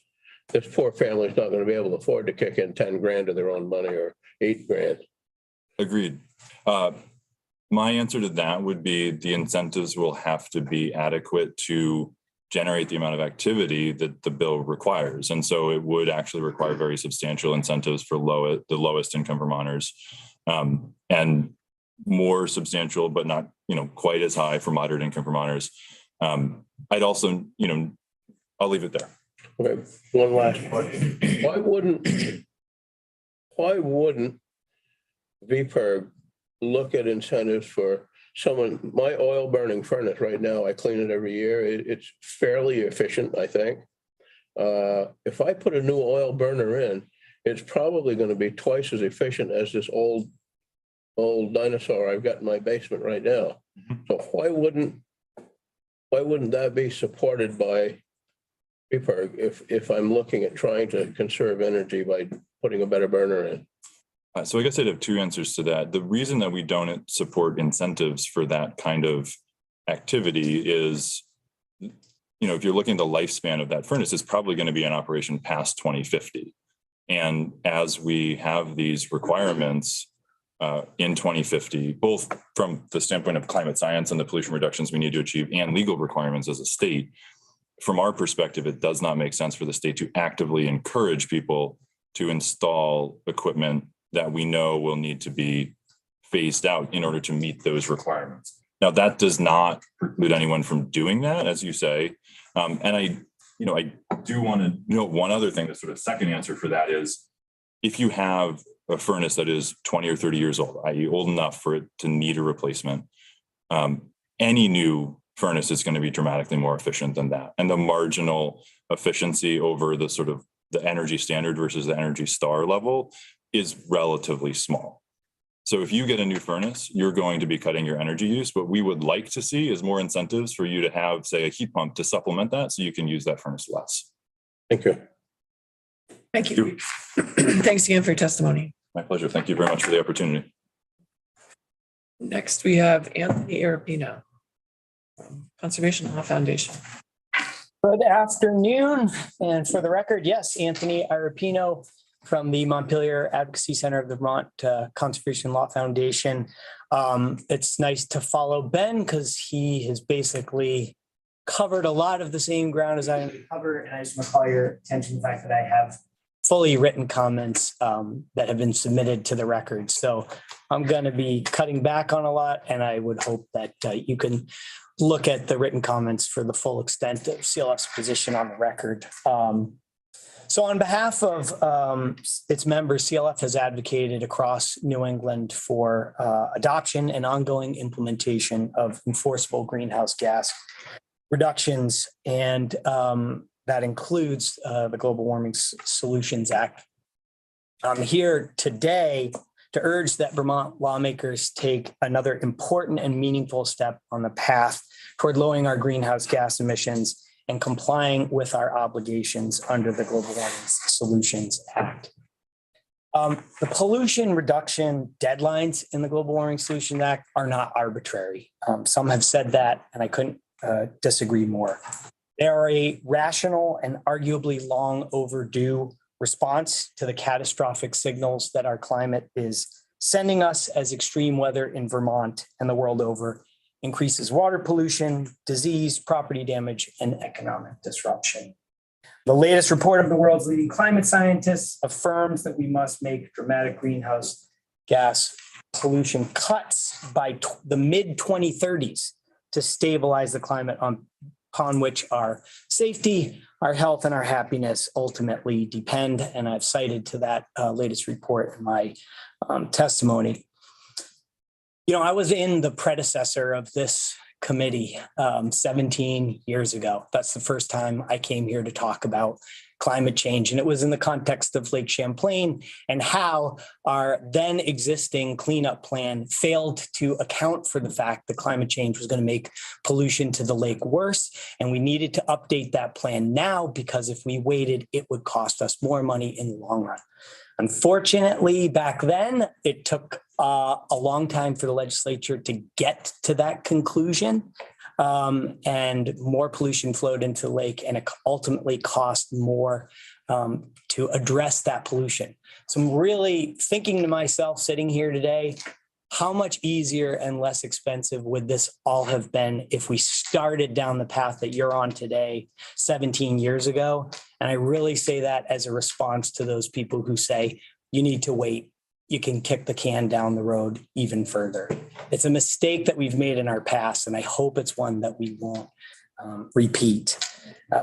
this poor family is not going to be able to afford to kick in $10,000 of their own money or $8,000. Agreed. My answer to that would be the incentives will have to be adequate to generate the amount of activity that the bill requires. And so it would actually require very substantial incentives for the lowest income Vermonters, and more substantial, but not, quite as high for moderate income Vermonters. I'd also, I'll leave it there. Okay, one last question. Why wouldn't VPERG look at incentives for someone, my oil burning furnace right now, I clean it every year. It's fairly efficient, I think. If I put a new oil burner in, it's probably going to be twice as efficient as this old dinosaur I've got in my basement right now. So why wouldn't that be supported by VPERG if I'm looking at trying to conserve energy by putting a better burner in? So I guess I'd have two answers to that. The reason that we don't support incentives for that kind of activity is, if you're looking at the lifespan of that furnace, it's probably going to be in operation past 2050. And as we have these requirements in 2050, both from the standpoint of climate science and the pollution reductions we need to achieve and legal requirements as a state, from our perspective, it does not make sense for the state to actively encourage people to install equipment that we know will need to be phased out in order to meet those requirements. Now, that does not preclude anyone from doing that, as you say. And I do want to note one other thing, the sort of second answer for that is, if you have a furnace that is 20 or 30 years old, i.e. old enough for it to need a replacement, any new furnace is going to be dramatically more efficient than that. And the marginal efficiency over the sort of the energy standard versus the Energy Star level is relatively small. So if you get a new furnace, you're going to be cutting your energy use. What we would like to see is more incentives for you to have, say, a heat pump to supplement that so you can use that furnace less. Thank you. Thank you. Thanks again for your testimony. My pleasure. Thank you very much for the opportunity. Next, we have Anthony Arapino from Conservation Law Foundation. Good afternoon. And for the record, yes, Anthony Arapino from the Montpelier Advocacy Center of the Vermont Conservation Law Foundation. It's nice to follow Ben because he has basically covered a lot of the same ground as I cover. And I just want to call your attention to the fact that I have fully written comments that have been submitted to the record. So I'm going to be cutting back on a lot, and I would hope that you can look at the written comments for the full extent of CLF's position on the record. So on behalf of its members, CLF has advocated across New England for adoption and ongoing implementation of enforceable greenhouse gas reductions, and that includes the Global Warming Solutions Act. I'm here today to urge that Vermont lawmakers take another important and meaningful step on the path toward lowering our greenhouse gas emissions and complying with our obligations under the Global Warming Solutions Act. The pollution reduction deadlines in the Global Warming Solutions Act are not arbitrary. Some have said that, and I couldn't disagree more. They are a rational and arguably long overdue response to the catastrophic signals that our climate is sending us as extreme weather in Vermont and the world over increases water pollution, disease, property damage, and economic disruption. The latest report of the world's leading climate scientists affirms that we must make dramatic greenhouse gas pollution cuts by the mid-2030s to stabilize the climate upon which our safety, our health, and our happiness ultimately depend. And I've cited to that latest report in my testimony. I was in the predecessor of this committee 17 years ago. That's the first time I came here to talk about climate change. And it was in the context of Lake Champlain and how our then existing cleanup plan failed to account for the fact that climate change was going to make pollution to the lake worse. And we needed to update that plan now, because if we waited, it would cost us more money in the long run. Unfortunately, back then, it took a long time for the legislature to get to that conclusion, and more pollution flowed into the lake, and it ultimately cost more to address that pollution. So I'm really thinking to myself, sitting here today, how much easier and less expensive would this all have been if we started down the path that you're on today, 17 years ago? And I really say that as a response to those people who say, you need to wait. You can kick the can down the road even further. It's a mistake that we've made in our past, and I hope it's one that we won't repeat.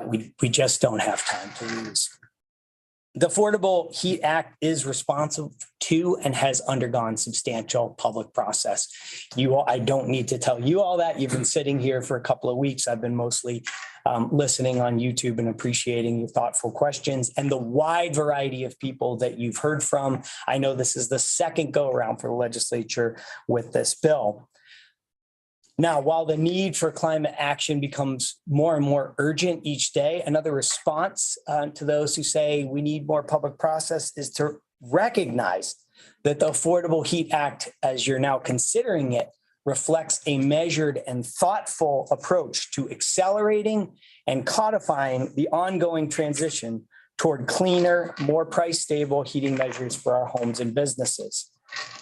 We just don't have time to lose. The Affordable Heat Act is responsive to and has undergone substantial public process. I don't need to tell you all that. You've been sitting here for a couple of weeks. I've been mostly listening on YouTube and appreciating your thoughtful questions and the wide variety of people that you've heard from. I know this is the second go around for the legislature with this bill. Now, while the need for climate action becomes more and more urgent each day, another response to those who say we need more public process is to recognize that the Affordable Heat Act, as you're now considering it, reflects a measured and thoughtful approach to accelerating and codifying the ongoing transition toward cleaner, more price-stable heating measures for our homes and businesses.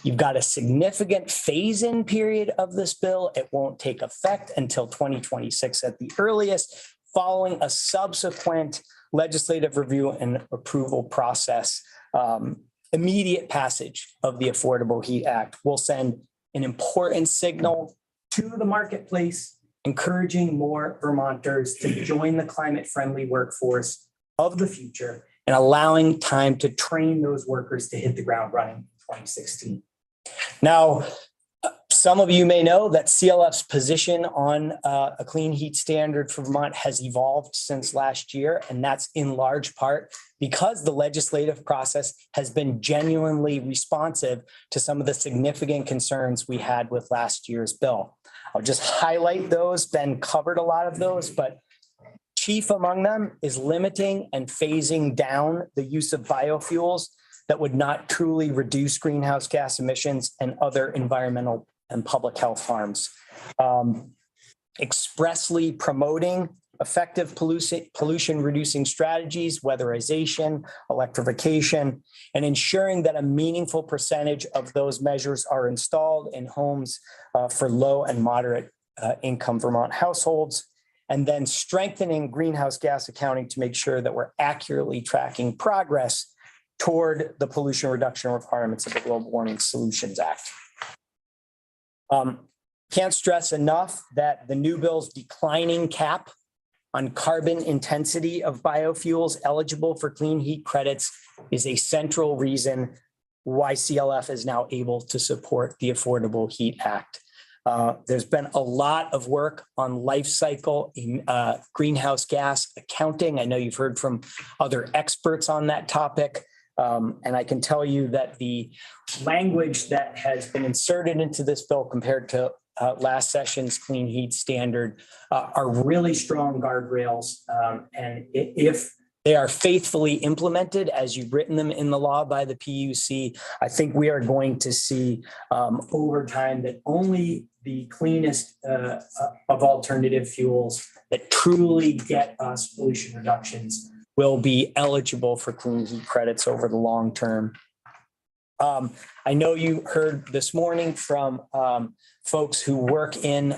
You've got a significant phase-in period of this bill. It won't take effect until 2026 at the earliest, following a subsequent legislative review and approval process. Immediate passage of the Affordable Heat Act will send an important signal to the marketplace, encouraging more Vermonters to join the climate-friendly workforce of the future and allowing time to train those workers to hit the ground running. 2016. Now, some of you may know that CLF's position on a clean heat standard for Vermont has evolved since last year, and that's in large part because the legislative process has been genuinely responsive to some of the significant concerns we had with last year's bill. I'll just highlight those. Ben covered a lot of those, but chief among them is limiting and phasing down the use of biofuels that would not truly reduce greenhouse gas emissions and other environmental and public health harms. Expressly promoting effective pollution reducing strategies, weatherization, electrification, and ensuring that a meaningful percentage of those measures are installed in homes for low and moderate income Vermont households, and then strengthening greenhouse gas accounting to make sure that we're accurately tracking progress toward the pollution reduction requirements of the Global Warming Solutions Act. Can't stress enough that the new bill's declining cap on carbon intensity of biofuels eligible for clean heat credits is a central reason why CLF is now able to support the Affordable Heat Act. There's been a lot of work on life cycle in greenhouse gas accounting. I know you've heard from other experts on that topic. And I can tell you that the language that has been inserted into this bill compared to last session's clean heat standard are really strong guardrails. And if they are faithfully implemented as you've written them in the law by the PUC, I think we are going to see over time that only the cleanest of alternative fuels that truly get us pollution reductions will be eligible for clean heat credits over the long term. I know you heard this morning from folks who work in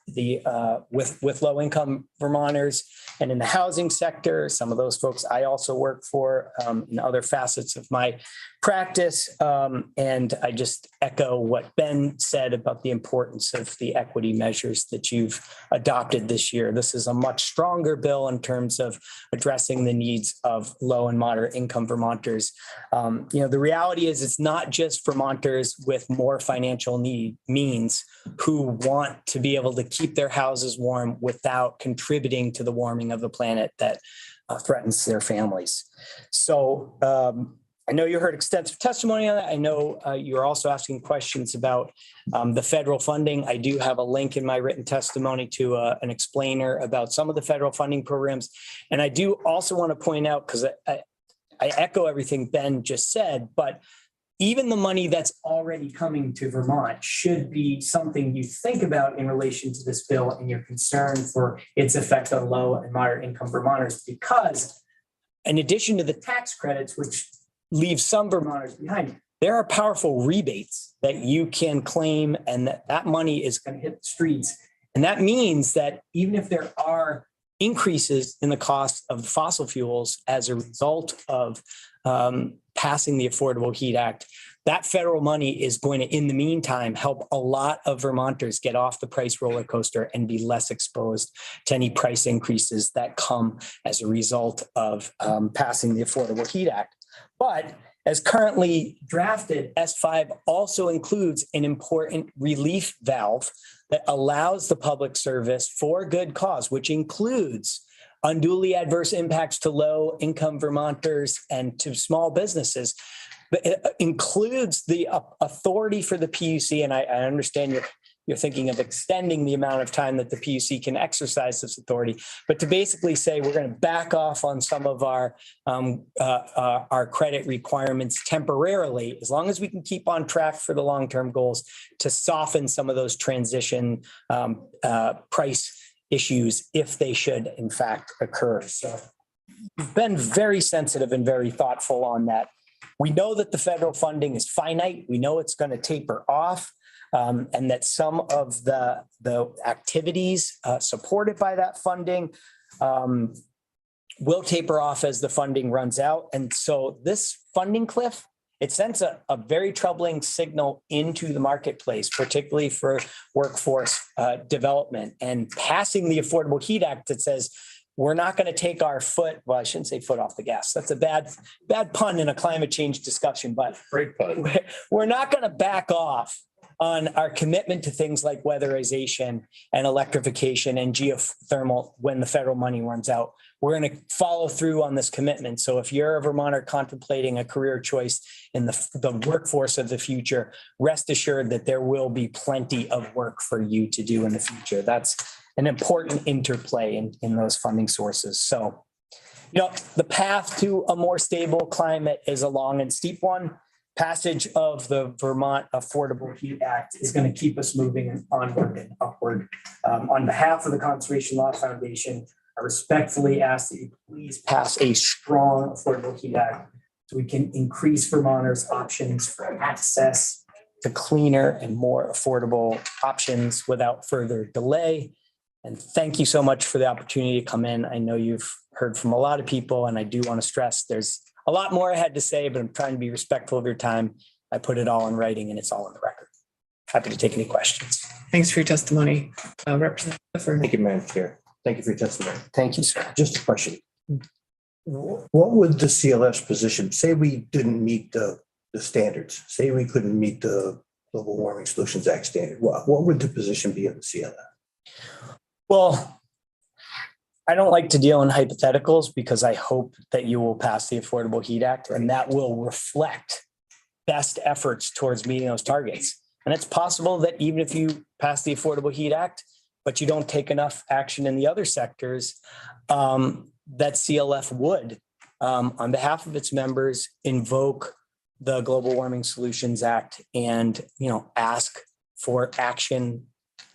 with low income Vermonters and in the housing sector. Some of those folks I also work for in other facets of my practice. And I just echo what Ben said about the importance of the equity measures that you've adopted this year. This is a much stronger bill in terms of addressing the needs of low and moderate income Vermonters. The reality is it's not just Vermonters with more financial means who want to be able to keep their houses warm without contributing to the warming of the planet that threatens their families. So I know you heard extensive testimony on that. I know you're also asking questions about the federal funding. I do have a link in my written testimony to an explainer about some of the federal funding programs. And I do also want to point out, because I echo everything Ben just said, but even the money that's already coming to Vermont should be something you think about in relation to this bill and your concern for its effect on low and moderate income Vermonters, because in addition to the tax credits, which leave some Vermonters behind, there are powerful rebates that you can claim, and that money is going to hit the streets. And that means that even if there are increases in the cost of fossil fuels as a result of passing the Affordable Heat Act, that federal money is going to, in the meantime, help a lot of Vermonters get off the price roller coaster and be less exposed to any price increases that come as a result of passing the Affordable Heat Act. But as currently drafted, S5 also includes an important relief valve that allows the public service for good cause, which includes unduly adverse impacts to low-income Vermonters and to small businesses. But it includes the authority for the PUC, and I understand you're thinking of extending the amount of time that the PUC can exercise this authority, but to basically say we're going to back off on some of our credit requirements temporarily, as long as we can keep on track for the long-term goals, to soften some of those transition price issues if they should in fact occur. So we've been very sensitive and very thoughtful on that. We know that the federal funding is finite. We know it's going to taper off, and that some of the activities supported by that funding will taper off as the funding runs out. And so this funding cliff, it sends a very troubling signal into the marketplace, particularly for workforce development. And passing the Affordable Heat Act that says we're not going to take our foot, well, I shouldn't say foot off the gas. That's a bad pun in a climate change discussion, but Great pun. we're not going to back off on our commitment to things like weatherization and electrification and geothermal when the federal money runs out. We're going to follow through on this commitment. So if you're a Vermonter contemplating a career choice in the workforce of the future, rest assured that there will be plenty of work for you to do in the future. That's an important interplay in those funding sources. So, the path to a more stable climate is a long and steep one. Passage of the Vermont Affordable Heat Act is going to keep us moving onward and upward. On behalf of the Conservation Law Foundation, I respectfully ask that you please pass a strong Affordable Heat Act so we can increase Vermonters' options for access to cleaner and more affordable options without further delay. And thank you so much for the opportunity to come in. I know you've heard from a lot of people, and I do want to stress there's a lot more I had to say, but I'm trying to be respectful of your time. I put it all in writing and it's all on the record. Happy to take any questions. Thanks for your testimony. Representative. Thank you, Madam Chair. Thank you for your testimony. Thank you, sir. Just a question. What would the CLF's position, say we didn't meet the standards, say we couldn't meet the Global Warming Solutions Act standard, what would the position be of the CLF? Well, I don't like to deal in hypotheticals because I hope that you will pass the Affordable Heat Act and that will reflect best efforts towards meeting those targets. And it's possible that even if you pass the Affordable Heat Act, but you don't take enough action in the other sectors, that CLF would, on behalf of its members, invoke the Global Warming Solutions Act and, ask for action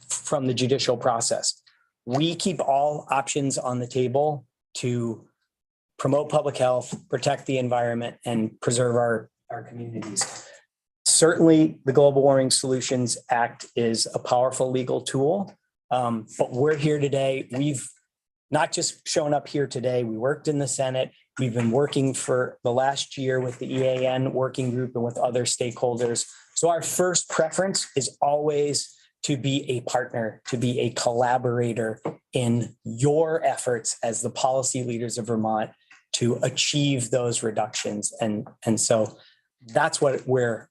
from the judicial process. We keep all options on the table to promote public health, protect the environment, and preserve our communities. Certainly, the Global Warming Solutions Act is a powerful legal tool, but we're here today. We've not just shown up here today. We worked in the Senate. We've been working for the last year with the EAN working group and with other stakeholders. So our first preference is always to be a partner, to be a collaborator in your efforts as the policy leaders of Vermont to achieve those reductions. And so that's why we're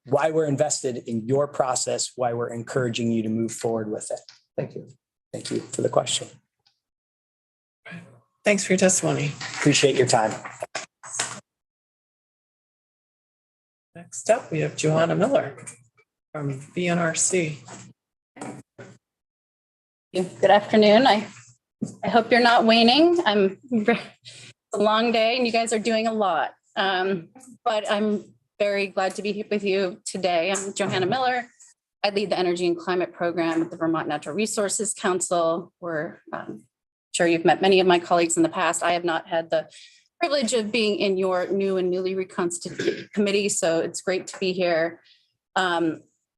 invested in your process, why we're encouraging you to move forward with it. Thank you. Thank you for the question. Thanks for your testimony. Appreciate your time. Next up, we have Johanna Miller from VNRC. Good afternoon. I hope you're not waning. It's a long day and you guys are doing a lot. But I'm very glad to be here with you today. I'm Johanna Miller. I lead the Energy and Climate Program at the Vermont Natural Resources Council. We're sure you've met many of my colleagues in the past. I have not had the privilege of being in your new and newly reconstituted committee, so it's great to be here.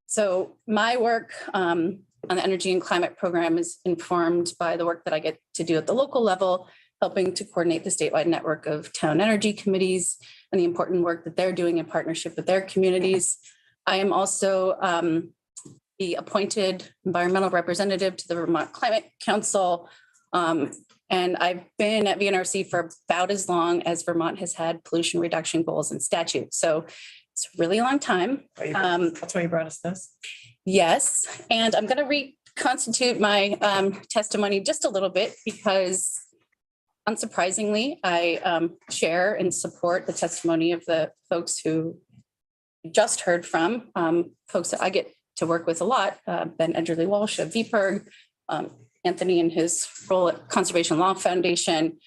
So my work on the energy and climate program is informed by the work that I get to do at the local level, helping to coordinate the statewide network of town energy committees and the important work that they're doing in partnership with their communities. I am also the appointed environmental representative to the Vermont Climate Council. And I've been at VNRC for about as long as Vermont has had pollution reduction goals and statutes. So it's a really long time. That's why you brought us this. Yes, and I'm going to reconstitute my testimony just a little bit because unsurprisingly, I share and support the testimony of the folks who you just heard from, folks that I get to work with a lot, Ben Edgerly Walsh of VPIRG, Anthony in his role at Conservation Law Foundation.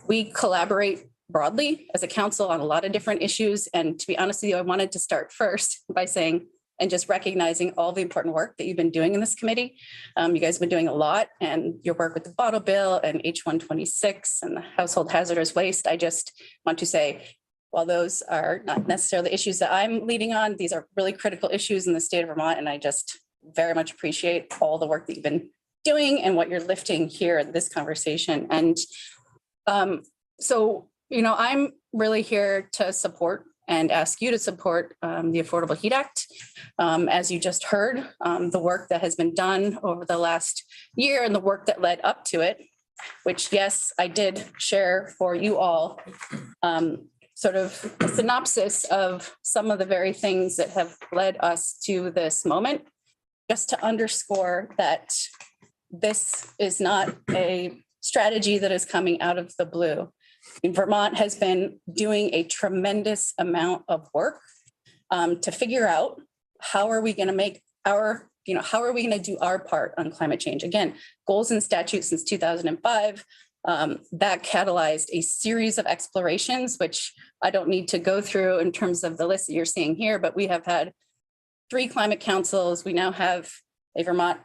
We collaborate broadly as a council on a lot of different issues. And to be honest with you, I wanted to start first by saying and just recognizing all the important work that you've been doing in this committee. You guys have been doing a lot, and your work with the bottle bill and H126 and the household hazardous waste. I just want to say, while those are not necessarily issues that I'm leading on, these are really critical issues in the state of Vermont. And I just very much appreciate all the work that you've been doing and what you're lifting here in this conversation. And so, you know, I'm really here to support and ask you to support the Affordable Heat Act. As you just heard, the work that has been done over the last year and the work that led up to it, which, yes, I did share for you all, sort of a synopsis of some of the very things that have led us to this moment, just to underscore that this is not a strategy that is coming out of the blue. Vermont has been doing a tremendous amount of work to figure out how are we going to make our, how are we going to do our part on climate change? Again, goals and statutes since 2005, that catalyzed a series of explorations, which I don't need to go through in terms of the list that you're seeing here, but we have had 3 climate councils. We now have a Vermont,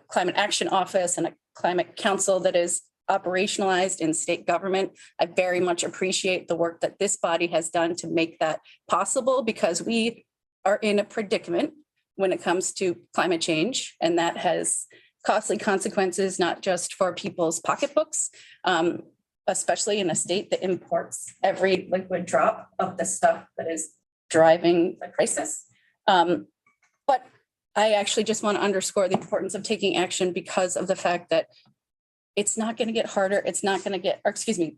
Climate Action Office and a climate council that is operationalized in state government. I very much appreciate the work that this body has done to make that possible, because we are in a predicament when it comes to climate change, and that has costly consequences, not just for people's pocketbooks, especially in a state that imports every liquid drop of the stuff that is driving the crisis. But I actually just want to underscore the importance of taking action because of the fact that it's not going to get harder. It's not going to get,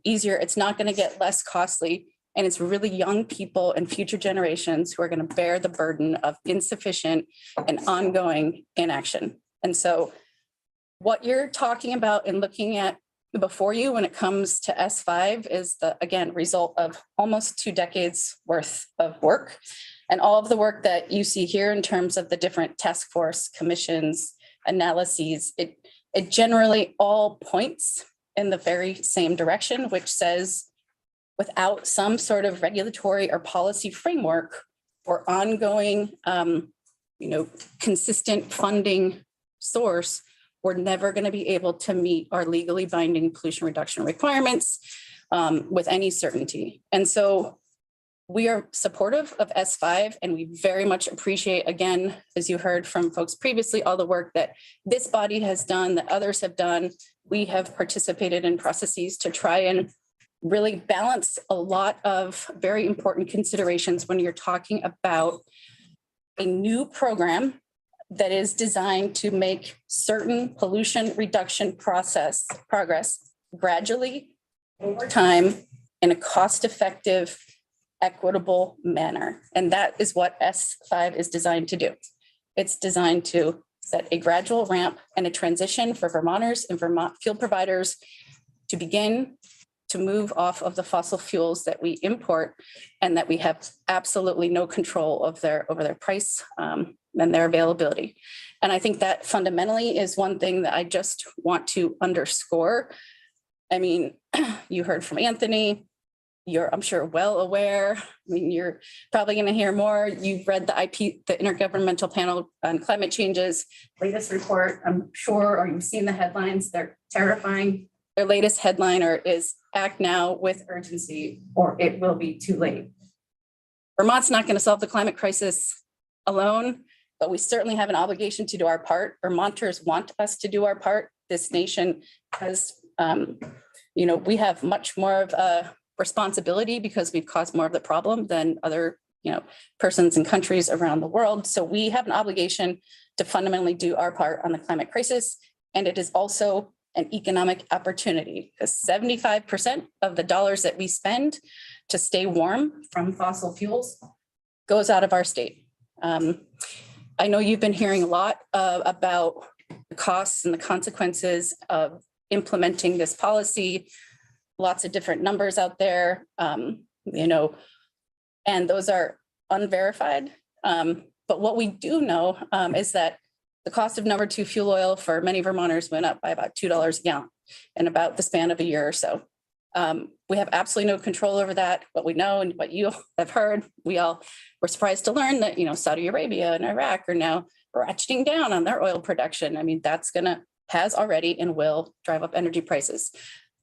easier. It's not going to get less costly. And it's really young people and future generations who are going to bear the burden of insufficient and ongoing inaction. And so what you're talking about and looking at before you when it comes to S5 is the, again, result of almost 2 decades worth of work. And all of the work that you see here in terms of the different task force commissions, analyses, it generally all points in the very same direction, which says without some sort of regulatory or policy framework or ongoing, consistent funding source, we're never going to be able to meet our legally binding pollution reduction requirements with any certainty. And so we are supportive of S5, and we very much appreciate, again, as you heard from folks previously, all the work that this body has done, that others have done. We have participated in processes to try and really balance a lot of very important considerations when you're talking about a new program that is designed to make certain pollution reduction progress gradually over time in a cost-effective, equitable manner. And that is what S5 is designed to do. It's designed to set a gradual ramp and a transition for Vermonters and Vermont fuel providers to begin to move off of the fossil fuels that we import and that we have absolutely no control of over their price and their availability. And I think that fundamentally is one thing that I just want to underscore. I mean, you heard from Anthony. You're, I'm sure, well aware. I mean, you're probably going to hear more. You've read the Intergovernmental Panel on Climate Change's latest report, I'm sure, or you've seen the headlines. They're terrifying. their latest headliner is act now with urgency or it will be too late. Vermont's not going to solve the climate crisis alone, but we certainly have an obligation to do our part. Vermonters want us to do our part. This nation has, we have much more of a responsibility because we've caused more of the problem than other, persons and countries around the world. So we have an obligation to fundamentally do our part on the climate crisis. And it is also an economic opportunity because 75% of the dollars that we spend to stay warm from fossil fuels goes out of our state. I know you've been hearing a lot about the costs and the consequences of implementing this policy. Lots of different numbers out there, and those are unverified. But what we do know is that the cost of number 2 fuel oil for many Vermonters went up by about $2 a gallon in about the span of a year or so. We have absolutely no control over that. What we know and what you have heard, we all were surprised to learn that, Saudi Arabia and Iraq are now ratcheting down on their oil production. I mean, has already and will drive up energy prices.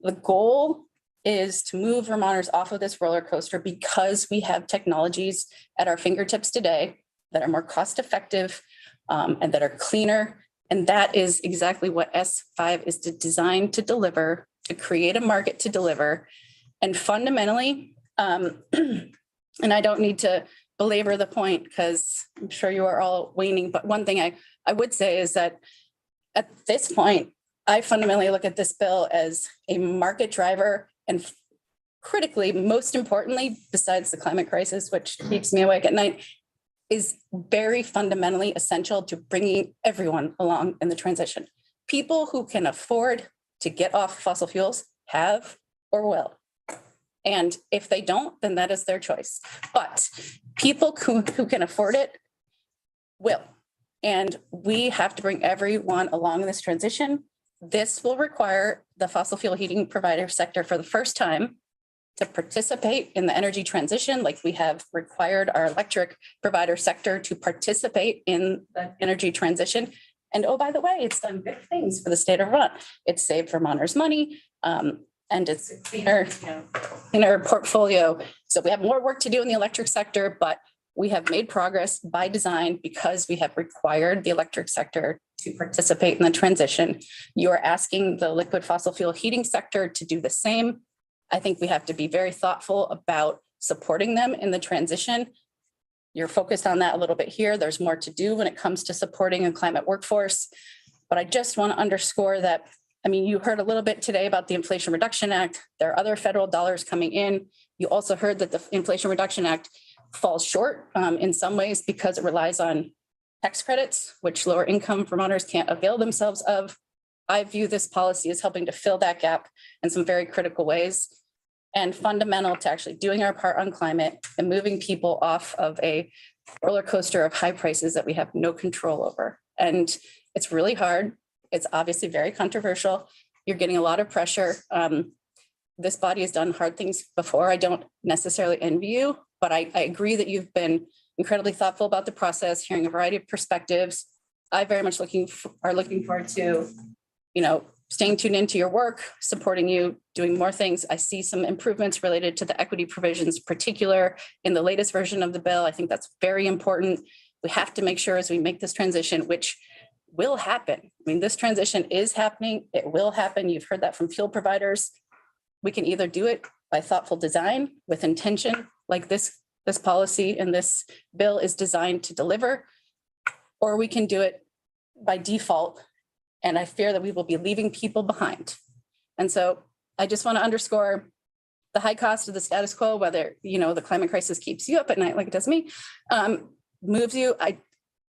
The goal is to move Vermonters off of this roller coaster because we have technologies at our fingertips today that are more cost effective and that are cleaner. And that is exactly what S5 is designed to deliver, to create a market to deliver. And fundamentally, and I don't need to belabor the point because I'm sure you are all waning, but one thing I would say is that at this point, I fundamentally look at this bill as a market driver and critically, most importantly, besides the climate crisis, which keeps me awake at night, is very fundamentally essential to bringing everyone along in the transition. People who can afford to get off fossil fuels have or will. And if they don't, then that is their choice. But people who can afford it will. And we have to bring everyone along in this transition. This will require the fossil fuel heating provider sector for the first time to participate in the energy transition, like we have required our electric provider sector to participate in the energy transition. And oh, by the way, it's done big things for the state of Vermont. It's saved Vermonters money and it's a cleaner portfolio. So we have more work to do in the electric sector, but we have made progress by design because we have required the electric sector to participate in the transition. You are asking the liquid fossil fuel heating sector to do the same. I think we have to be very thoughtful about supporting them in the transition. You're focused on that a little bit here. There's more to do when it comes to supporting a climate workforce. But I just want to underscore that, you heard a little bit today about the Inflation Reduction Act. There are other federal dollars coming in. You also heard that the Inflation Reduction Act falls short in some ways because it relies on tax credits, which lower income Vermonters can't avail themselves of. I view this policy as helping to fill that gap in some very critical ways and fundamental to actually doing our part on climate and moving people off of a roller coaster of high prices that we have no control over. And it's really hard. It's obviously very controversial. You're getting a lot of pressure. This body has done hard things before. I don't necessarily envy you, but I agree that you've been incredibly thoughtful about the process, hearing a variety of perspectives. I very much looking forward to, staying tuned into your work, supporting you, doing more things. I see some improvements related to the equity provisions, particular in the latest version of the bill. I think that's very important. We have to make sure as we make this transition, which will happen. This transition is happening. It will happen. You've heard that from fuel providers. We can either do it by thoughtful design with intention, like this policy and this bill is designed to deliver, or we can do it by default. And I fear that we will be leaving people behind. And so I just want to underscore the high cost of the status quo, whether, the climate crisis keeps you up at night like it does me, moves you.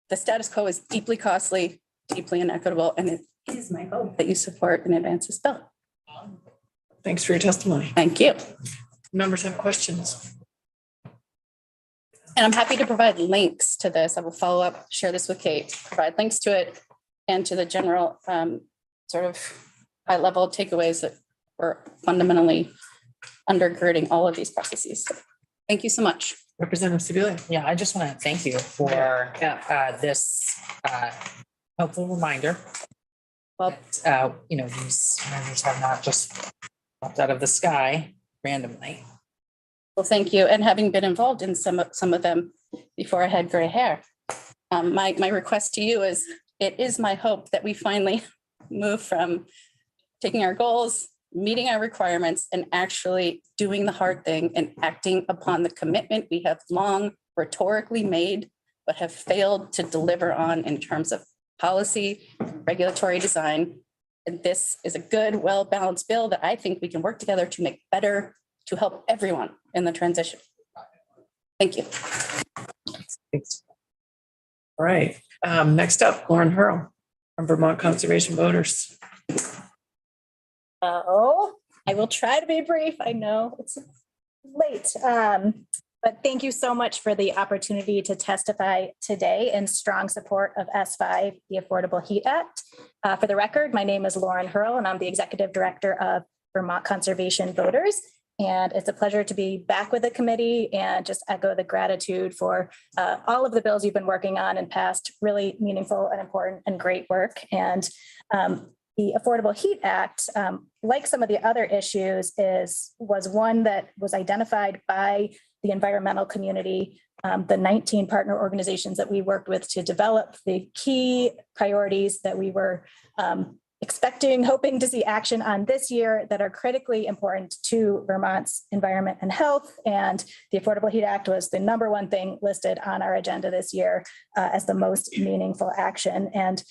The status quo is deeply costly, deeply inequitable, and it is my hope that you support and advance this bill. Thanks for your testimony. Thank you. Members have questions. And I'm happy to provide links to this. I will follow up, share this with Kate, provide links to it and to the general sort of high level takeaways that were fundamentally undergirding all of these processes. So, thank you so much. Representative Sibilia. Yeah, I just want to thank you for this helpful reminder Well, these measures have not just dropped out of the sky randomly. Well, thank you. And having been involved in some of them before I had gray hair, my request to you is, it is my hope that we finally move from taking our goals, meeting our requirements, and actually doing the hard thing and acting upon the commitment we have long rhetorically made, but have failed to deliver on in terms of policy, regulatory design. And this is a good, well-balanced bill that I think we can work together to make better, to help everyone in the transition. Thank you. Thanks. All right. Next up, Lauren Hurl from Vermont Conservation Voters. I will try to be brief. I know it's late, but thank you so much for the opportunity to testify today in strong support of S5, the Affordable Heat Act. For the record, my name is Lauren Hurl, and I'm the Executive Director of Vermont Conservation Voters. And it's a pleasure to be back with the committee and just echo the gratitude for all of the bills you've been working on and past really meaningful and important and great work. And the Affordable Heat Act, like some of the other issues, was one that was identified by the environmental community, the 19 partner organizations that we worked with to develop the key priorities that we were expecting, hoping to see action on this year that are critically important to Vermont's environment and health. And the Affordable Heat Act was the #1 thing listed on our agenda this year as the most meaningful action. And,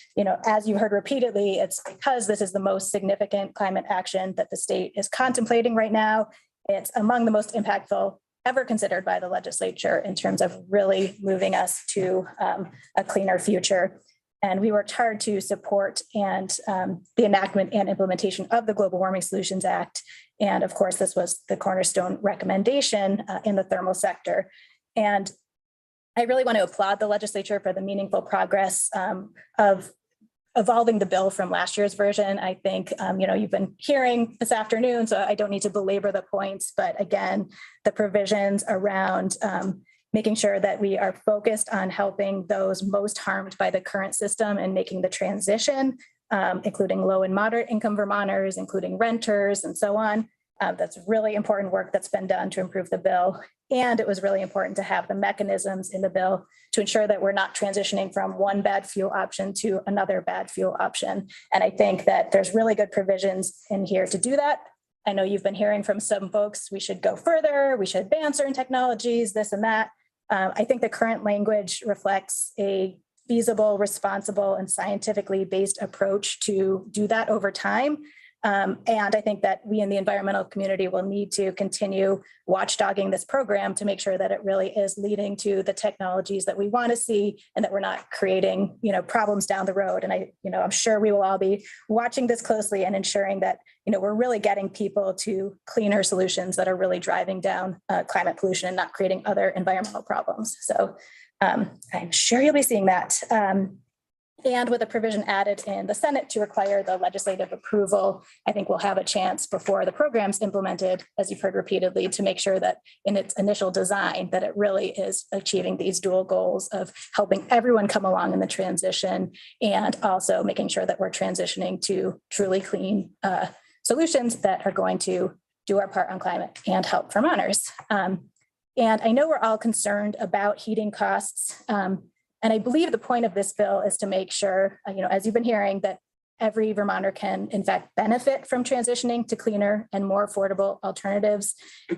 as you heard repeatedly, it's because this is the most significant climate action that the state is contemplating right now. It's among the most impactful ever considered by the legislature in terms of really moving us to a cleaner future. And we worked hard to support and the enactment and implementation of the Global Warming Solutions Act. And of course, this was the cornerstone recommendation in the thermal sector. And I really want to applaud the legislature for the meaningful progress of evolving the bill from last year's version. I think, you've been hearing this afternoon, so I don't need to belabor the points, but again, the provisions around making sure that we are focused on helping those most harmed by the current system and making the transition, including low and moderate income Vermonters, including renters and so on. That's really important work that's been done to improve the bill. And it was really important to have the mechanisms in the bill to ensure that we're not transitioning from one bad fuel option to another bad fuel option. And I think that there's really good provisions in here to do that. I know you've been hearing from some folks, we should go further, we should ban certain technologies, this and that. I think the current language reflects a feasible, responsible, and scientifically based approach to do that over time. And I think that we in the environmental community will need to continue watchdogging this program to make sure that it really is leading to the technologies that we want to see and that we're not creating, problems down the road. And I'm sure we will all be watching this closely and ensuring that, we're really getting people to cleaner solutions that are really driving down climate pollution and not creating other environmental problems. So I'm sure you'll be seeing that. And with a provision added in the Senate to require the legislative approval, I think we'll have a chance before the program's implemented, as you've heard repeatedly, to make sure that in its initial design, that it really is achieving these dual goals of helping everyone come along in the transition and also making sure that we're transitioning to truly clean solutions that are going to do our part on climate and help Vermonters. And I know we're all concerned about heating costs. And I believe the point of this bill is to make sure, as you've been hearing, that every Vermonter can, in fact, benefit from transitioning to cleaner and more affordable alternatives.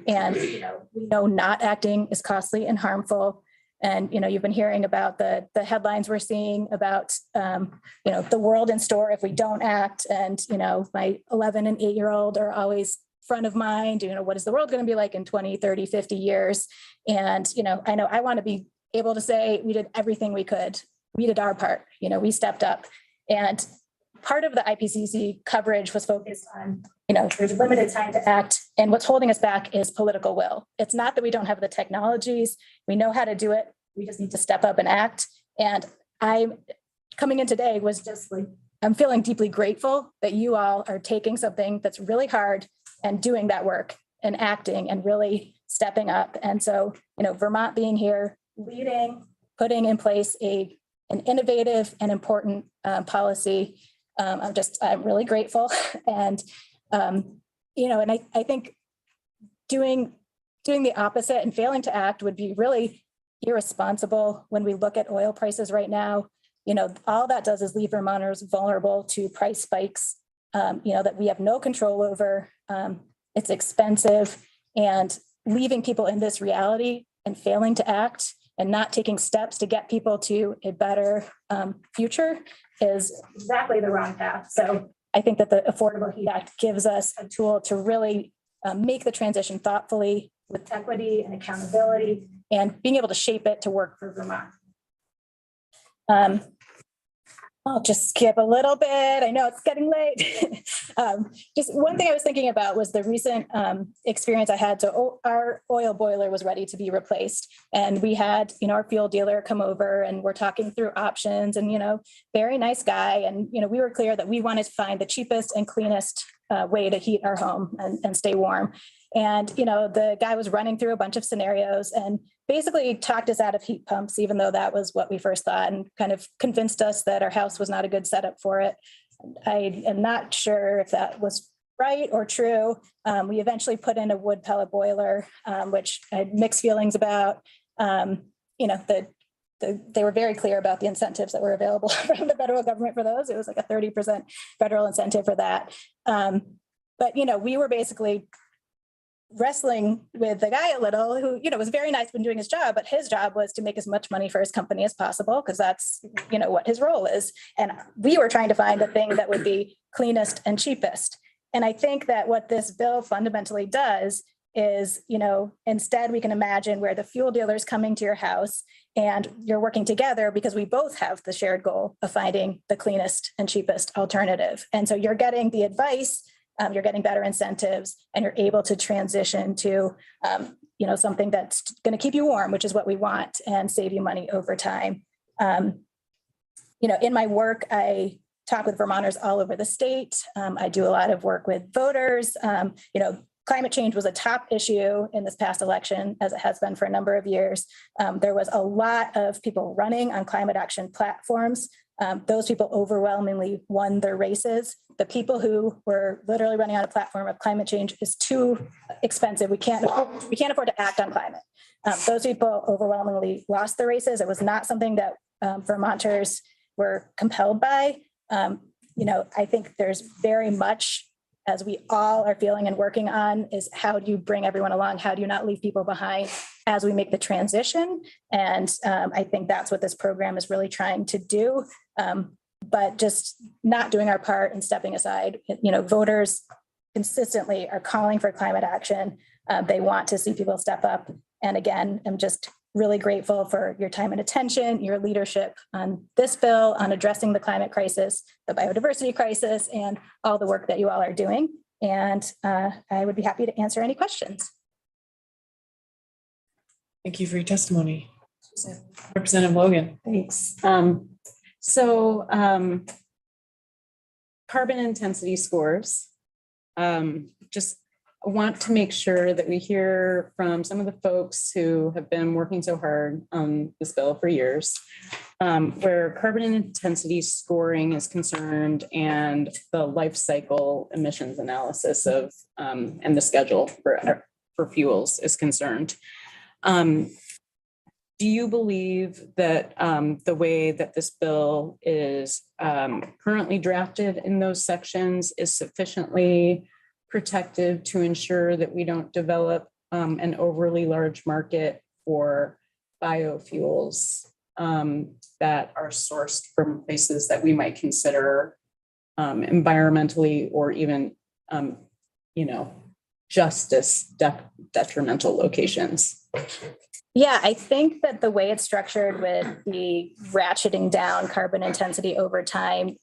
And, we know not acting is costly and harmful. And, you've been hearing about the headlines we're seeing about, the world in store if we don't act. And, my 11 and 8-year-old are always front of mind. What is the world going to be like in 20, 30, 50 years? And, I know I want to be able to say we did everything we could. We did our part, we stepped up. And part of the IPCC coverage was focused on, there's limited time to act. And what's holding us back is political will. It's not that we don't have the technologies. We know how to do it. We just need to step up and act. And I'm coming in today was just like, I'm feeling deeply grateful that you all are taking something that's really hard and doing that work and acting and really stepping up. And so, Vermont being here, leading, putting in place an innovative and important policy I'm really grateful. And, and I think doing the opposite and failing to act would be really irresponsible when we look at oil prices right now. All that does is leave Vermonters vulnerable to price spikes, that we have no control over. It's expensive, and leaving people in this reality and failing to act and not taking steps to get people to a better future is exactly the wrong path. So I think that the Affordable Heat Act gives us a tool to really make the transition thoughtfully with equity and accountability and being able to shape it to work for Vermont. I'll just skip a little bit. I know it's getting late. Just one thing I was thinking about was the recent experience I had. So our oil boiler was ready to be replaced, and we had, our fuel dealer come over, and we're talking through options, and, very nice guy. And, we were clear that we wanted to find the cheapest and cleanest way to heat our home and stay warm. And, the guy was running through a bunch of scenarios and basically talked us out of heat pumps, even though that was what we first thought, and kind of convinced us that our house was not a good setup for it. I am not sure if that was right or true. We eventually put in a wood pellet boiler, which I had mixed feelings about. They were very clear about the incentives that were available from the federal government for those. It was like a 30% federal incentive for that. But, we were basically wrestling with the guy a little who, was very nice when doing his job, but his job was to make as much money for his company as possible, because that's, what his role is. And we were trying to find the thing that would be cleanest and cheapest. And I think that what this bill fundamentally does is, instead we can imagine where the fuel dealer is coming to your house and you're working together because we both have the shared goal of finding the cleanest and cheapest alternative. And so you're getting the advice, you're getting better incentives, and you're able to transition to, something that's going to keep you warm, which is what we want, and save you money over time. In my work, I talk with Vermonters all over the state. I do a lot of work with voters. Climate change was a top issue in this past election, as it has been for a number of years. There was a lot of people running on climate action platforms. Those people overwhelmingly won their races. The people who were literally running on a platform of climate change is too expensive. We can't afford to act on climate. Those people overwhelmingly lost their races. It was not something that Vermonters were compelled by. I think there's very much, as we all are feeling and working on, is how do you bring everyone along? How do you not leave people behind as we make the transition? And I think that's what this program is really trying to do. But just not doing our part and stepping aside. Voters consistently are calling for climate action. They want to see people step up. And again, I'm just really grateful for your time and attention, your leadership on this bill, on addressing the climate crisis, the biodiversity crisis, and all the work that you all are doing. And I would be happy to answer any questions. Thank you for your testimony. Representative Logan. Thanks. Carbon intensity scores. Just want to make sure that we hear from some of the folks who have been working so hard on this bill for years, where carbon intensity scoring is concerned and the life cycle emissions analysis of and the schedule for fuels is concerned. Do you believe that the way that this bill is currently drafted in those sections is sufficiently protective to ensure that we don't develop an overly large market for biofuels that are sourced from places that we might consider environmentally or even, justice detrimental locations? Yeah, I think that the way it's structured with the ratcheting down carbon intensity over time,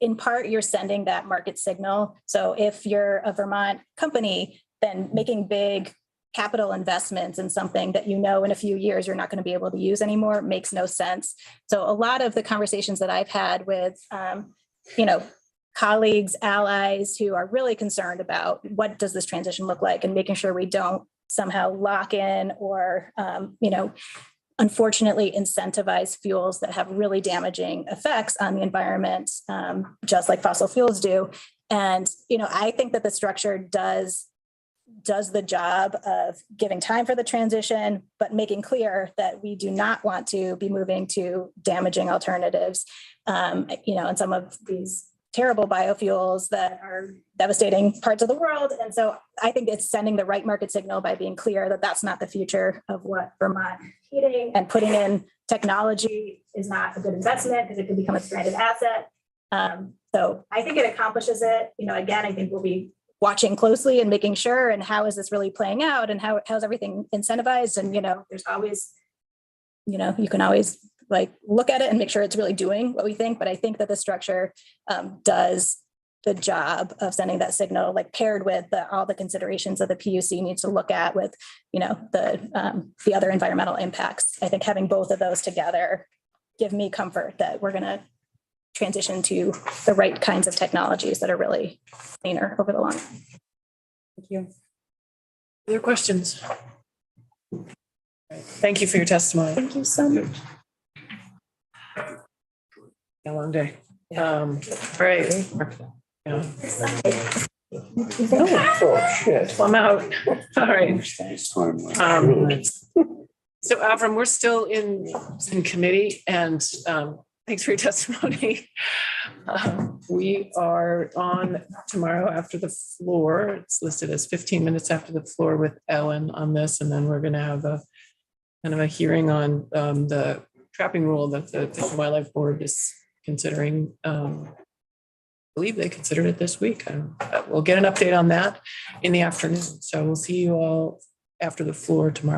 in part, you're sending that market signal. So if you're a Vermont company, then making big capital investments in something that in a few years you're not going to be able to use anymore makes no sense. So a lot of the conversations that I've had with, colleagues, allies who are really concerned about what does this transition look like and making sure we don't somehow lock in or, unfortunately incentivize fuels that have really damaging effects on the environment, just like fossil fuels do. And, I think that the structure does the job of giving time for the transition, but making clear that we do not want to be moving to damaging alternatives, and some of these terrible biofuels that are devastating parts of the world. And so I think it's sending the right market signal by being clear that that's not the future of what Vermont heating and putting in technology is not a good investment because it could become a stranded asset. So I think it accomplishes it. Again, I think we'll be watching closely and making sure, and how is this really playing out, and how's everything incentivized? And, there's always, you can always look at it and make sure it's really doing what we think. But I think that the structure does the job of sending that signal, paired with all the considerations that the PUC needs to look at with, the other environmental impacts. I think having both of those together give me comfort that we're going to transition to the right kinds of technologies that are really cleaner over the long run. Thank you. Other questions? Thank you for your testimony. Thank you so much. A long day. Right. Yeah. Oh, shit. I'm out. All right. So Avram, we're still in committee, and thanks for your testimony. We are on tomorrow after the floor. It's listed as 15 minutes after the floor with Ellen on this, and then we're going to have a kind of a hearing on the trapping rule that the Fish and Wildlife Board is considering. I believe they considered it this week. We'll get an update on that in the afternoon. So we'll see you all after the floor tomorrow.